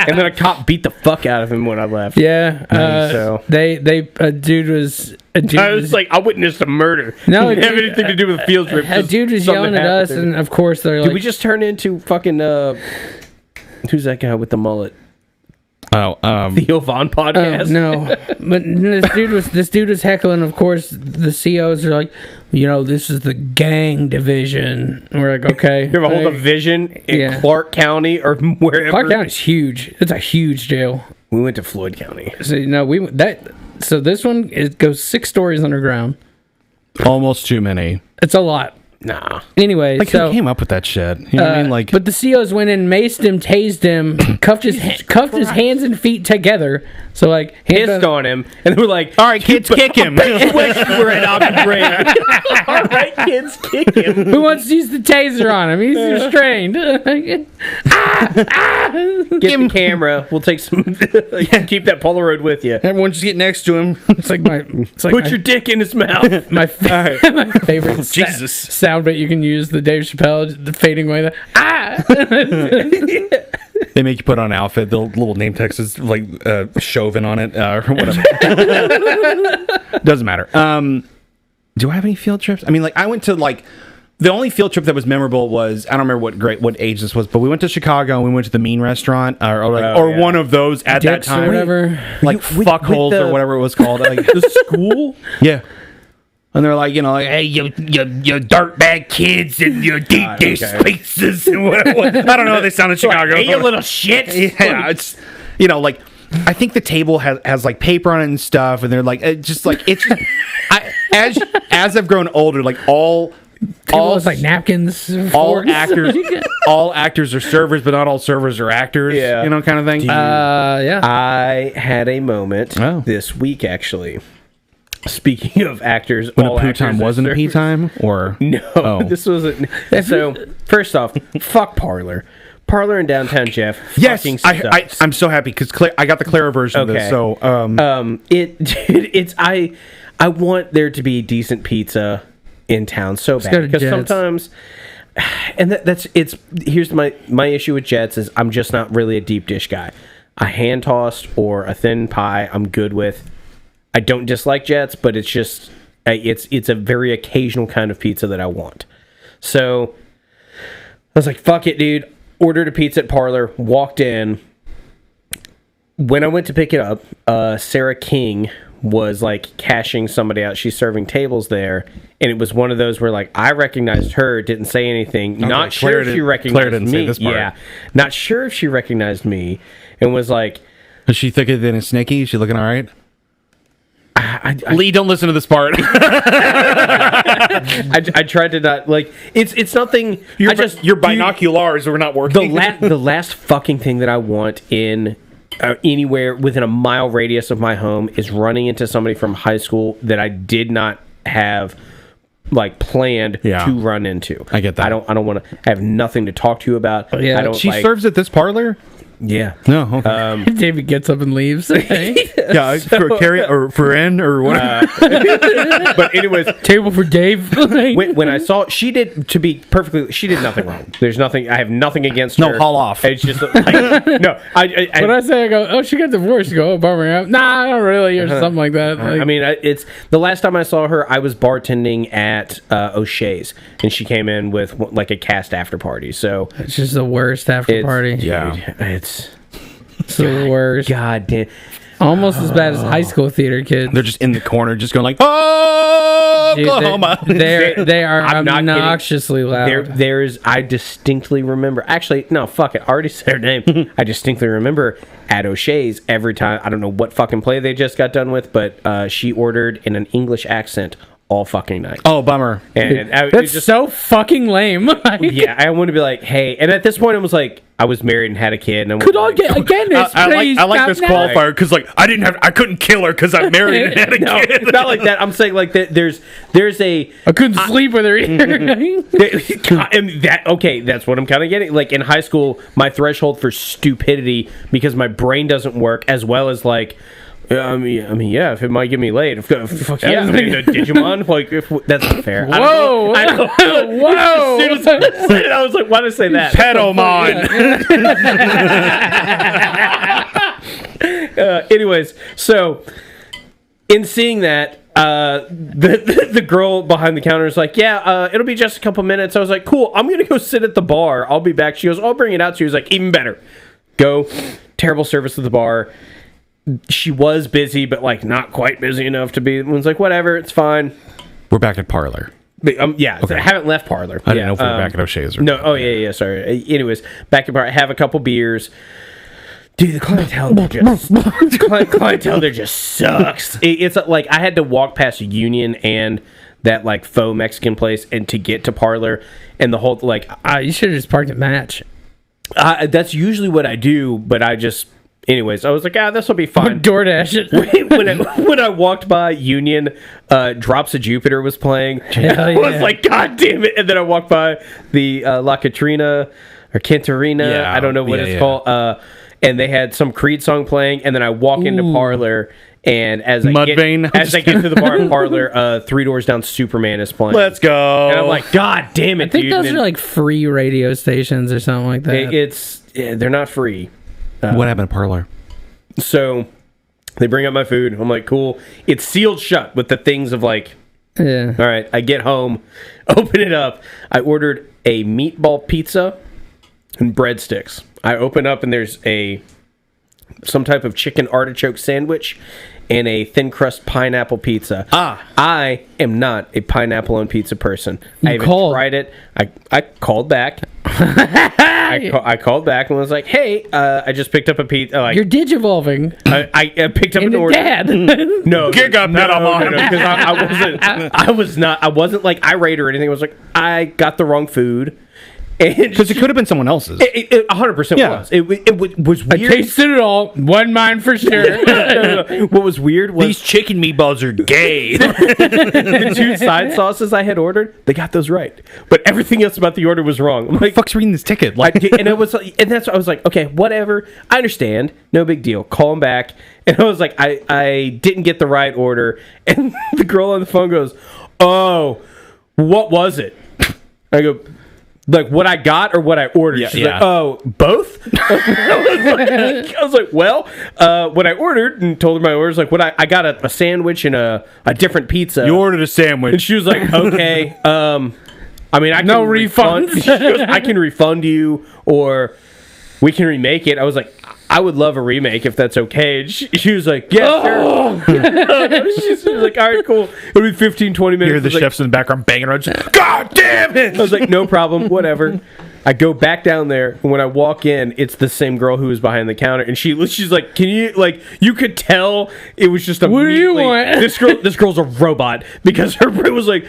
And then a cop beat the fuck out of him when I left. Yeah, a dude was. I was like, I witnessed a murder. No, it didn't have anything to do with the field trip. A dude was yelling at us, and of course they're like, "Did we just turn into fucking who's that guy with the mullet?" Theo Von podcast. No, but this dude was heckling. Of course, the COs are like, this is the gang division. And we're like, okay, you have a whole division in Clark County or wherever. Clark County's huge. It's a huge jail. We went to Floyd County. So this one goes 6 stories underground. Almost too many. It's a lot. Nah. Anyway, who came up with that shit? You know what I mean? Like, but the COs went in, maced him, tased him, cuffed his hands and feet together. So like hissed on him, and they were like, "All right, kids, kick him." We're at Abu Ghraib. All right, kids, kick him. Who wants to use the taser on him? He's restrained. Get the camera. We'll take some. Keep that Polaroid with you. Everyone just get next to him. Put your dick in his mouth. My favorite Jesus sound bit you can use, the Dave Chappelle, the fading away. They make you put on an outfit. The little name text is like Chauvin on it or whatever. Doesn't matter. Do I have any field trips? I mean, like I went to like the only field trip that was memorable was I don't remember what age this was, but we went to Chicago and we went to the Mean Restaurant or one of those at Dick's that time, or whatever, like fuckholes or whatever it was called. Like the school, yeah. And they're like, hey, you dirtbag kids and your deep dish pizzas and whatever. I don't know how they sound in Chicago. Hey, you little shit. Yeah, it's like I think the table has like paper on it and stuff, and they're like as I've grown older, like all like napkins. All actors are servers, but not all servers are actors. Yeah, kind of thing. Yeah. I had a moment this week actually. Speaking of actors, when a poo time wasn't a pee time, or no, this wasn't. So first off, fuck Parlor. Parlor in downtown Jeff. Yes, I'm so happy because I got the Clara version of this. So I want there to be decent pizza in town so bad because sometimes, and here's my issue with Jets is I'm just not really a deep dish guy. A hand tossed or a thin pie I'm good with. I don't dislike Jets, but it's just it's a very occasional kind of pizza that I want. So I was like, fuck it, dude. Ordered a pizza at Parlor, walked in. When I went to pick it up, Sarah King was like cashing somebody out. She's serving tables there, and it was one of those where like I recognized her, didn't say anything. Okay, not sure if she recognized me. Yeah, not sure if she recognized me, and was like, "Is she thicker than a snaky? Is she looking all right?" Lee, don't listen to this part. I tried to not like it's nothing. Your binoculars were not working. The last fucking thing that I want in anywhere within a mile radius of my home is running into somebody from high school that I did not have like planned to run into. I get that. I don't want to have nothing to talk to you about. Yeah. I don't, She serves at this parlor? Yeah. No. Okay. David gets up and leaves. Yeah, for carry or for N or whatever. But anyways, Table for Dave. when I saw she did she did nothing wrong. There's nothing. I have nothing against her. No, haul off. It's just like, no. When I say, I go, oh, she got divorced. You go, oh, bummer. Nah, not really, or something like that. Like, I mean, it's the last time I saw her, I was bartending at O'Shea's, and she came in with like a cast after party. So it's just the worst after party. Yeah. It's the worst. God damn. Almost as bad as high school theater kids. They're just in the corner, just going like, "Oh, Dude, Oklahoma." they are I'm not obnoxiously loud. There's I distinctly remember. Actually, no, fuck it. I already said her name. I distinctly remember at O'Shea's every time. I don't know what fucking play they just got done with, but she ordered in an English accent all fucking night. Oh, bummer. And That's just so fucking lame. Yeah, I want to be like, hey. And at this point, I was like, I was married and had a kid. And Could I get again this, please? I like this qualifier because like I couldn't kill her because I'm married and had a no, kid. not like that. I'm saying like that. There's a. I couldn't sleep with her either. And that's what I'm kind of getting. Like in high school, my threshold for stupidity because my brain doesn't work as well as like. I mean, yeah. If it might get me laid, fuck yeah. I mean, Digimon, like that's not fair. Whoa, whoa! As soon as I said it, I was like, why did I say that? Pedalmon. Anyways, so in seeing that, the girl behind the counter is like, yeah, it'll be just a couple minutes. I was like, cool. I'm gonna go sit at the bar. I'll be back. She goes, I'll bring it out. She was like, even better. Go. Terrible service at the bar. She was busy, but like not quite busy enough to be. Everyone's like, whatever, it's fine. We're back at parlor. But, yeah, okay. I haven't left parlor. I didn't know if we were back at O'Shea's. No, oh yeah, sorry. Anyways, back at parlor, have a couple beers. Dude, the clientele there just sucks. It's like I had to walk past Union and that like faux Mexican place and to get to parlor and the whole like. You should have just parked at Match. That's usually what I do, but I just. Anyways, I was like, this will be fine. DoorDash it. when I walked by Union, Drops of Jupiter was playing. Hell I was like, God damn it. And then I walked by the La Catrina or Cantarina. I don't know what it's called. And they had some Creed song playing. And then I walk into parlor. And as I get to the bar in parlor, 3 doors down, Superman is playing. Let's go. And I'm like, God damn it, I think dude. those are like free radio stations or something like that. They're not free. What happened to parlor? So they bring up my food. I'm like, cool. It's sealed shut with the things of like, yeah. All right. I get home, open it up. I ordered a meatball pizza and breadsticks. I open up and there's some type of chicken artichoke sandwich and a thin crust pineapple pizza. I am not a pineapple on pizza person. I haven't tried it. I called back. I called back and was like, "Hey, I just picked up a pizza." Like, you're digivolving. I picked up an order. Dad. No, gig up that I'm on because I wasn't like irate or anything. I was like, I got the wrong food. Because it could have been someone else's. It 100% was. It was weird. I tasted it all. One mine for sure. What was weird was... These chicken meatballs are gay. The 2 side sauces I had ordered, they got those right. But everything else about the order was wrong. I'm like, what the fuck's reading this ticket? Like, and that's what I was like, okay, whatever. I understand. No big deal. Call them back. And I was like, I didn't get the right order. And the girl on the phone goes, oh, what was it? I go... Like what I got or what I ordered? She's like, oh, both? I was like, well, what I ordered and told her my orders, like what I got a sandwich and a different pizza. You ordered a sandwich. And she was like, okay, I mean, I can no refund. She goes, I can refund you or we can remake it. I was like, I would love a remake if that's okay. And she was like, yeah, sure. She's like, all right, cool. It'll be 15, 20 minutes. Hear the chefs in the background banging around. God damn it! I was like, no problem, whatever. I go back down there, and when I walk in, it's the same girl who was behind the counter, and she's like, "Can you like?" You could tell it was just what do you want? This girl's a robot because her brain was like,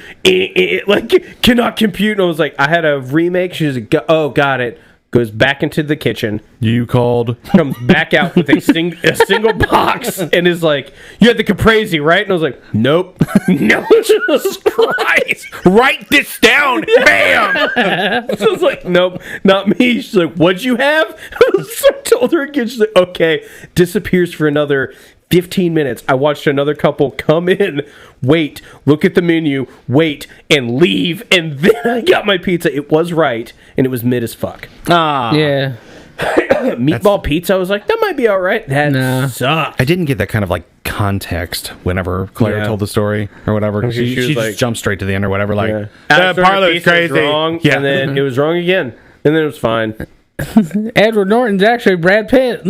like cannot compute. And I was like, I had a remake. She's like, oh, got it. goes back into the kitchen, You called. comes back out with a single box, and is like, "You had the caprese, right?" And I was like, "Nope." No, Jesus Christ! Write this down. Bam. So I was like, "Nope, not me." She's like, "What'd you have?" So I told her again. She's like, "Okay." Disappears for another 15 minutes. I watched another couple come in, wait, look at the menu, wait, and leave, and then I got my pizza. It was right, and it was mid as fuck. Yeah. Meatball pizza, I was like, that might be all right. That sucked. I didn't get that kind of like context whenever Claire Yeah. told the story or whatever. She was She like- just jumped straight to the end or whatever. Like, Yeah. that parlor's Pizza was crazy. wrong, Yeah. and then it was wrong again, and then it was fine. Edward Norton's actually Brad Pitt.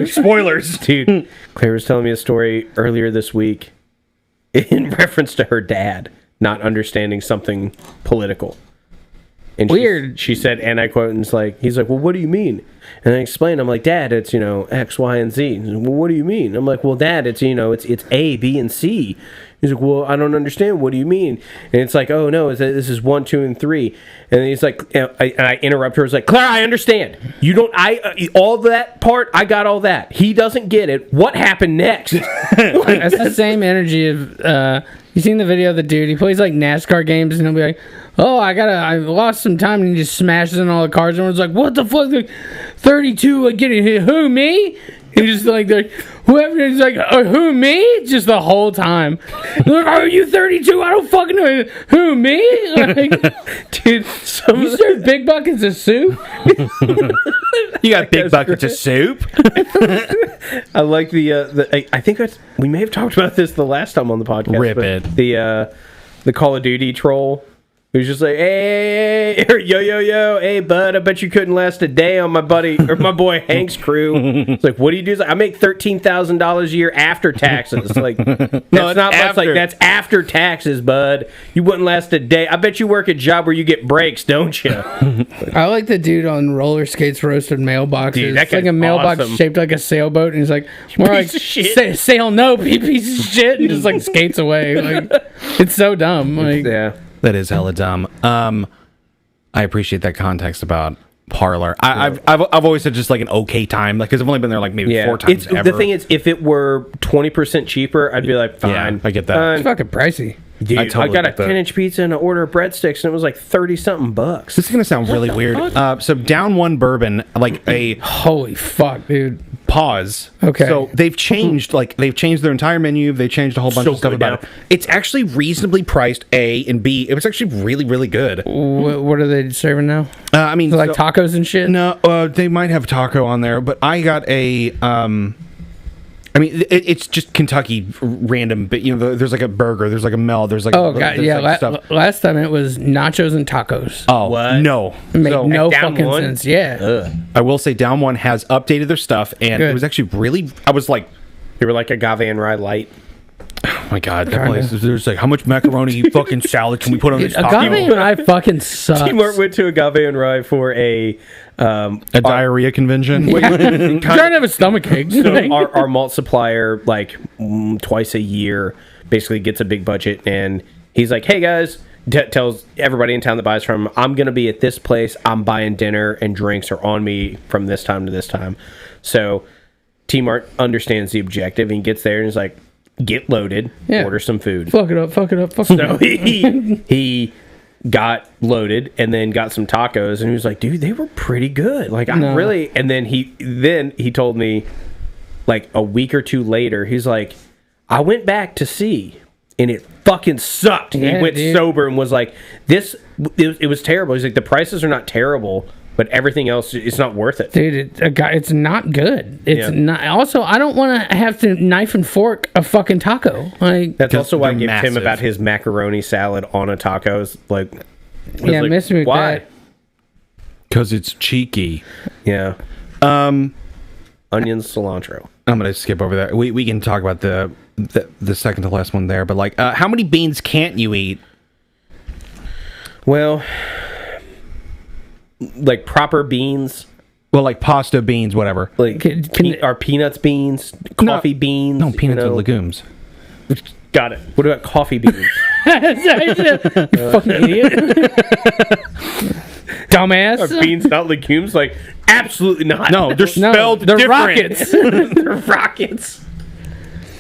Spoilers. Dude, Claire was telling me a story earlier this week in reference to her dad not understanding something political. And Weird. She said, and I quote, and he's like, well, what do you mean? And I explained, I'm like, Dad, it's, X, Y, and Z. He's like, well, what do you mean? I'm like, well, Dad, it's, it's A, B, and C. He's like, well, I don't understand. What do you mean? And it's like, oh, no, this is 1, 2, and 3. And he's like, and I interrupt her. I was like, Claire, I understand. You don't, all that part, I got all that. He doesn't get it. What happened next? That's the same energy of you seen the video of the dude, he plays like NASCAR games and he'll be like, oh, I lost some time, and he just smashes in all the cars, and everyone's like, what the fuck, like 32 getting hit, who, me? He just like whoever is like, who, me? Just the whole time. Like, are you 32? I don't fucking know. Who, me? Like, Dude, you serve big buckets of soup? You got big buckets of soup. I like I think we may have talked about this the last time on the podcast. Rip but it. The Call of Duty troll who's just like, hey, yo, hey, bud, I bet you couldn't last a day on my buddy or my boy Hank's crew. It's like, what do you do? It's like, I make $13,000 a year after taxes. Like, that's not much. Like, that's after taxes, bud. You wouldn't last a day. I bet you work a job where you get breaks, don't you? I like the dude on roller skates roasted mailboxes. Dude, that it's like guy's a mailbox awesome. shaped like a sailboat, and he's like, more like, Piece of shit. sail no, piece of shit, and just like skates away. Like, it's so dumb. Like, Yeah. That is hella dumb. I appreciate that context about Parlor. I've always said just like an okay time, like because I've only been there like maybe 4 times ever. The thing is, if it were 20% cheaper, I'd be like, fine. Yeah, I get that. it's fucking pricey. Dude, I I, totally got a get that. 10-inch pizza and an order of breadsticks, and it was like 30-something bucks. This is gonna sound really weird. So Down One Bourbon, like a Holy fuck, dude. pause. Okay. So they've changed their entire menu. They changed a whole bunch So of stuff good about now. it. It's actually reasonably priced. A and B. It was actually really, really good. What are they serving now? I mean, Like tacos and shit? No, they might have taco on there, but I got a. I mean, it's just Kentucky random, but there's like a burger, there's like a Mel, there's like Oh, God, there's yeah. like stuff. Last time it was nachos and tacos. Oh What? no, Make So, no Down fucking One? sense. Yeah. I will say Down One has updated their stuff, and Good. it was actually really. I was like, They were like agave and rye light. oh my god, that place. There's like, how much macaroni fucking salad can we put on this Agave taco? and I fucking sucks. T-Mart went to agave and rye for a A diarrhea convention. I'm trying to have a stomach ache. so our malt supplier like twice a year basically gets a big budget, and he's like, hey guys, tells everybody in town that buys from him, I'm gonna be at this place, I'm buying dinner and drinks are on me from this time to this time. So T-Mart understands the objective, and he gets there and he's like, get loaded, Yeah. order some food. fuck it up. So he got loaded and then got some tacos, and he was like, dude, they were pretty good. Like, I No. really. And then he told me like a week or two later, he's like, I went back to see, and it fucking sucked. Yeah, He went dude. sober and was like, it was terrible. He's like, the prices are not terrible, but everything else, it's not worth it. Dude, it's not good. It's Yeah. not. Also, I don't want to have to knife and fork a fucking taco. Like, That's Because also why I they're gave massive. him about his macaroni salad on a tacos. Like, I was yeah, like, miss me with why? that. Because it's cheeky. Yeah. Onions, cilantro. I'm gonna skip over that. We can talk about the second to last one there, but like, how many beans can't you eat? Well, like proper beans, Well, like pasta, beans, whatever. like are peanuts beans, coffee beans? No, peanuts you know? are legumes. Got it. What about coffee beans? You fucking idiot. dumbass. Beans, not legumes. Like, absolutely not. No, they're spelled they're different. rockets. They're rockets.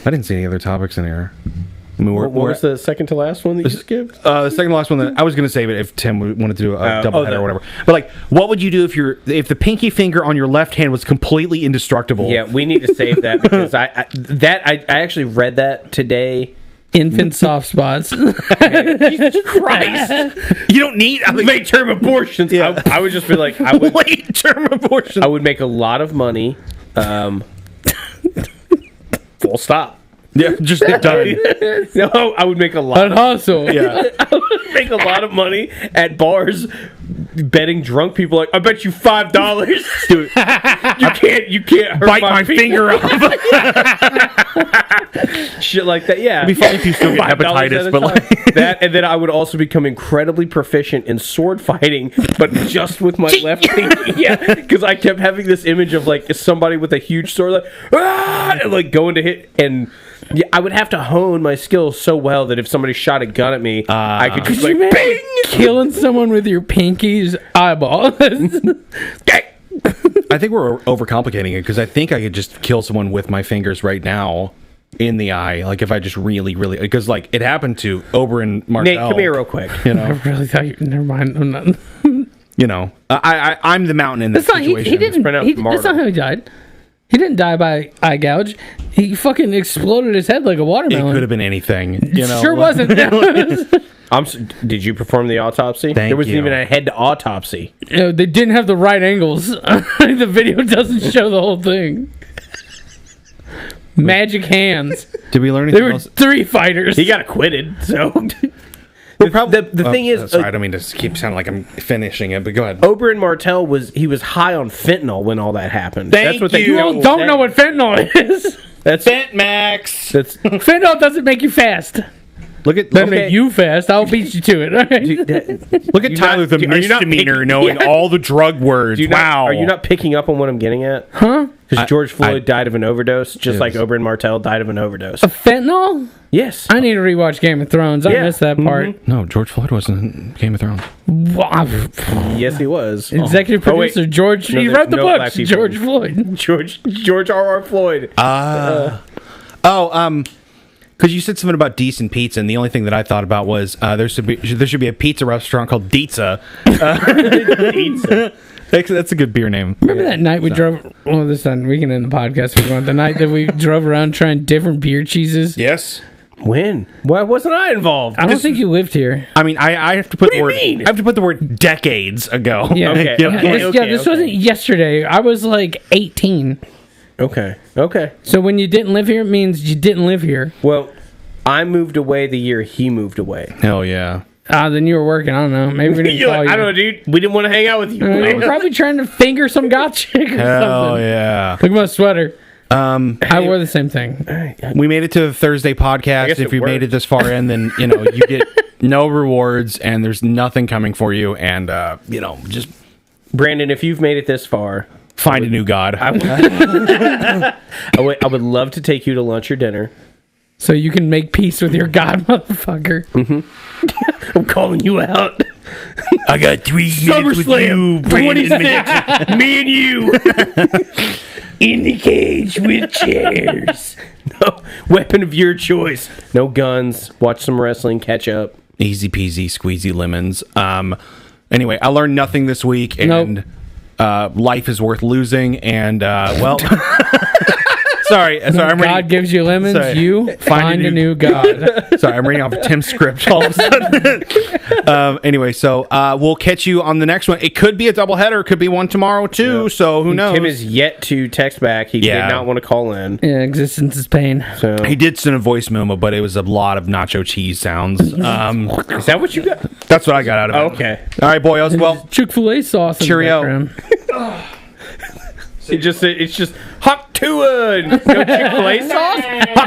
I didn't see any other topics in here. I mean, What was the second to last one that you skipped? the second to last one that I was going to save it if Tim wanted to do a double header that- or whatever. But like, what would you do if the pinky finger on your left hand was completely indestructible? Yeah, we need to save that because I actually read that today. Infant soft spots. Jesus Christ! You don't need Late term abortions. Yeah. I would just be like, I would late term abortion. I would make a lot of money. Full stop. Yeah, just done. No, I would make a lot. An hustle. Yeah. I would make a lot of money at bars betting drunk people. Like, I bet you $5, dude. You can't hurt Bite my finger off. Shit like that. Yeah, It'd be funny if you still get $5 at hepatitis, a but time. like that, and then I would also become incredibly proficient in sword fighting, but just with my left pinky. Yeah, because I kept having this image of like somebody with a huge sword, like and like going to hit, and yeah, I would have to hone my skills so well that if somebody shot a gun at me, I could just like bing, killing someone with your pinky's eyeball. I think we're overcomplicating it because I think I could just kill someone with my fingers right now in the eye. Like if I just really, because like it happened to Oberyn Martell. Nate, come here real quick. You I know, really thought you. Never mind. I'm not. you know, I'm the mountain in this That's not. situation. He didn't. pronounced That's martyr. not how he died. He didn't die by eye gouge. He fucking exploded his head like a It watermelon. could have been anything. You know, Sure wasn't. Did you perform the autopsy? Thank there wasn't you. even a head to autopsy. You know, they didn't have the right angles. The video doesn't show the whole thing. Magic hands. Did we learn They anything were else? 3 fighters. He got acquitted. So the thing is, sorry, I don't mean to keep sounding like I'm finishing it, but go ahead. Oberyn Martell was high on fentanyl when all that happened. Thank That's what they you. You don't know what fentanyl is. That's Max. That's Fentanyl doesn't make you fast. Look at Doesn't make you fast. I'll beat you to it. All right? look at you Tyler, not- the are you not misdemeanor, picking- knowing Yeah. all the drug words. Wow. Are you not picking up on what I'm getting at? Huh? Because George Floyd I- died of an overdose, just like Yes. Oberyn Martell died of an overdose. Fentanyl? Yes. I need to rewatch Game of Thrones. I Yeah. missed that part. No, George Floyd wasn't in Game of Thrones. Wow. Yes, he was. Executive Oh, wait. producer George. No, he there's wrote the no black books. people. George Floyd. George R.R. Floyd. Because you said something about decent pizza, and the only thing that I thought about was there should be a pizza restaurant called Deetza. That's a good beer name. Remember that night we drove? Well, this time we can end the podcast if we want. The night that we drove around trying different beer cheeses. Yes. When? Why wasn't I involved? I don't think you lived here. I mean, I have to put the do you word. mean? I have to put the word decades ago. Yeah. Okay. Yep. This wasn't yesterday. I was like 18. Okay. So when you didn't live here, it means you didn't live here. Well, I moved away the year he moved away. Hell yeah. Then you were working. I don't know. Maybe we didn't You're call like, you. I don't know, dude. We didn't want to hang out with you. You were probably trying to finger some goth chick or Hell something. yeah. Look at my sweater. I wore the same thing. We made it to the Thursday podcast. guess If it you made worked. it this far in, then you get no rewards, and there's nothing coming for you, and just Brandon, if you've made it this far, find a new god. I would love to take you to lunch or dinner. So you can make peace with your god, motherfucker. I'm calling you out. I got 3 minutes with you, Brandon. Me and you. In the cage with chairs. No weapon of your choice. No guns. Watch some wrestling. Catch up. Easy peasy, squeezy lemons. Anyway, I learned nothing this week, and life is worth losing. And sorry. I'm God reading. gives you lemons, Sorry. you find a new god. Sorry, I'm reading off Tim's script all of a sudden. Anyway, so we'll catch you on the next one. It could be a doubleheader. It could be one tomorrow too. So who knows? Tim is yet to text back. He Yeah. did not want to call in. Yeah, existence is pain. So He did send a voice memo, but it was a lot of nacho cheese sounds. is that what you got? That's what I got out of it. Okay. All right, boys. Well, Chick-fil-A sauce in Cheerio. the background. It's just hot Tua and no Chick-fil-A sauce. Hot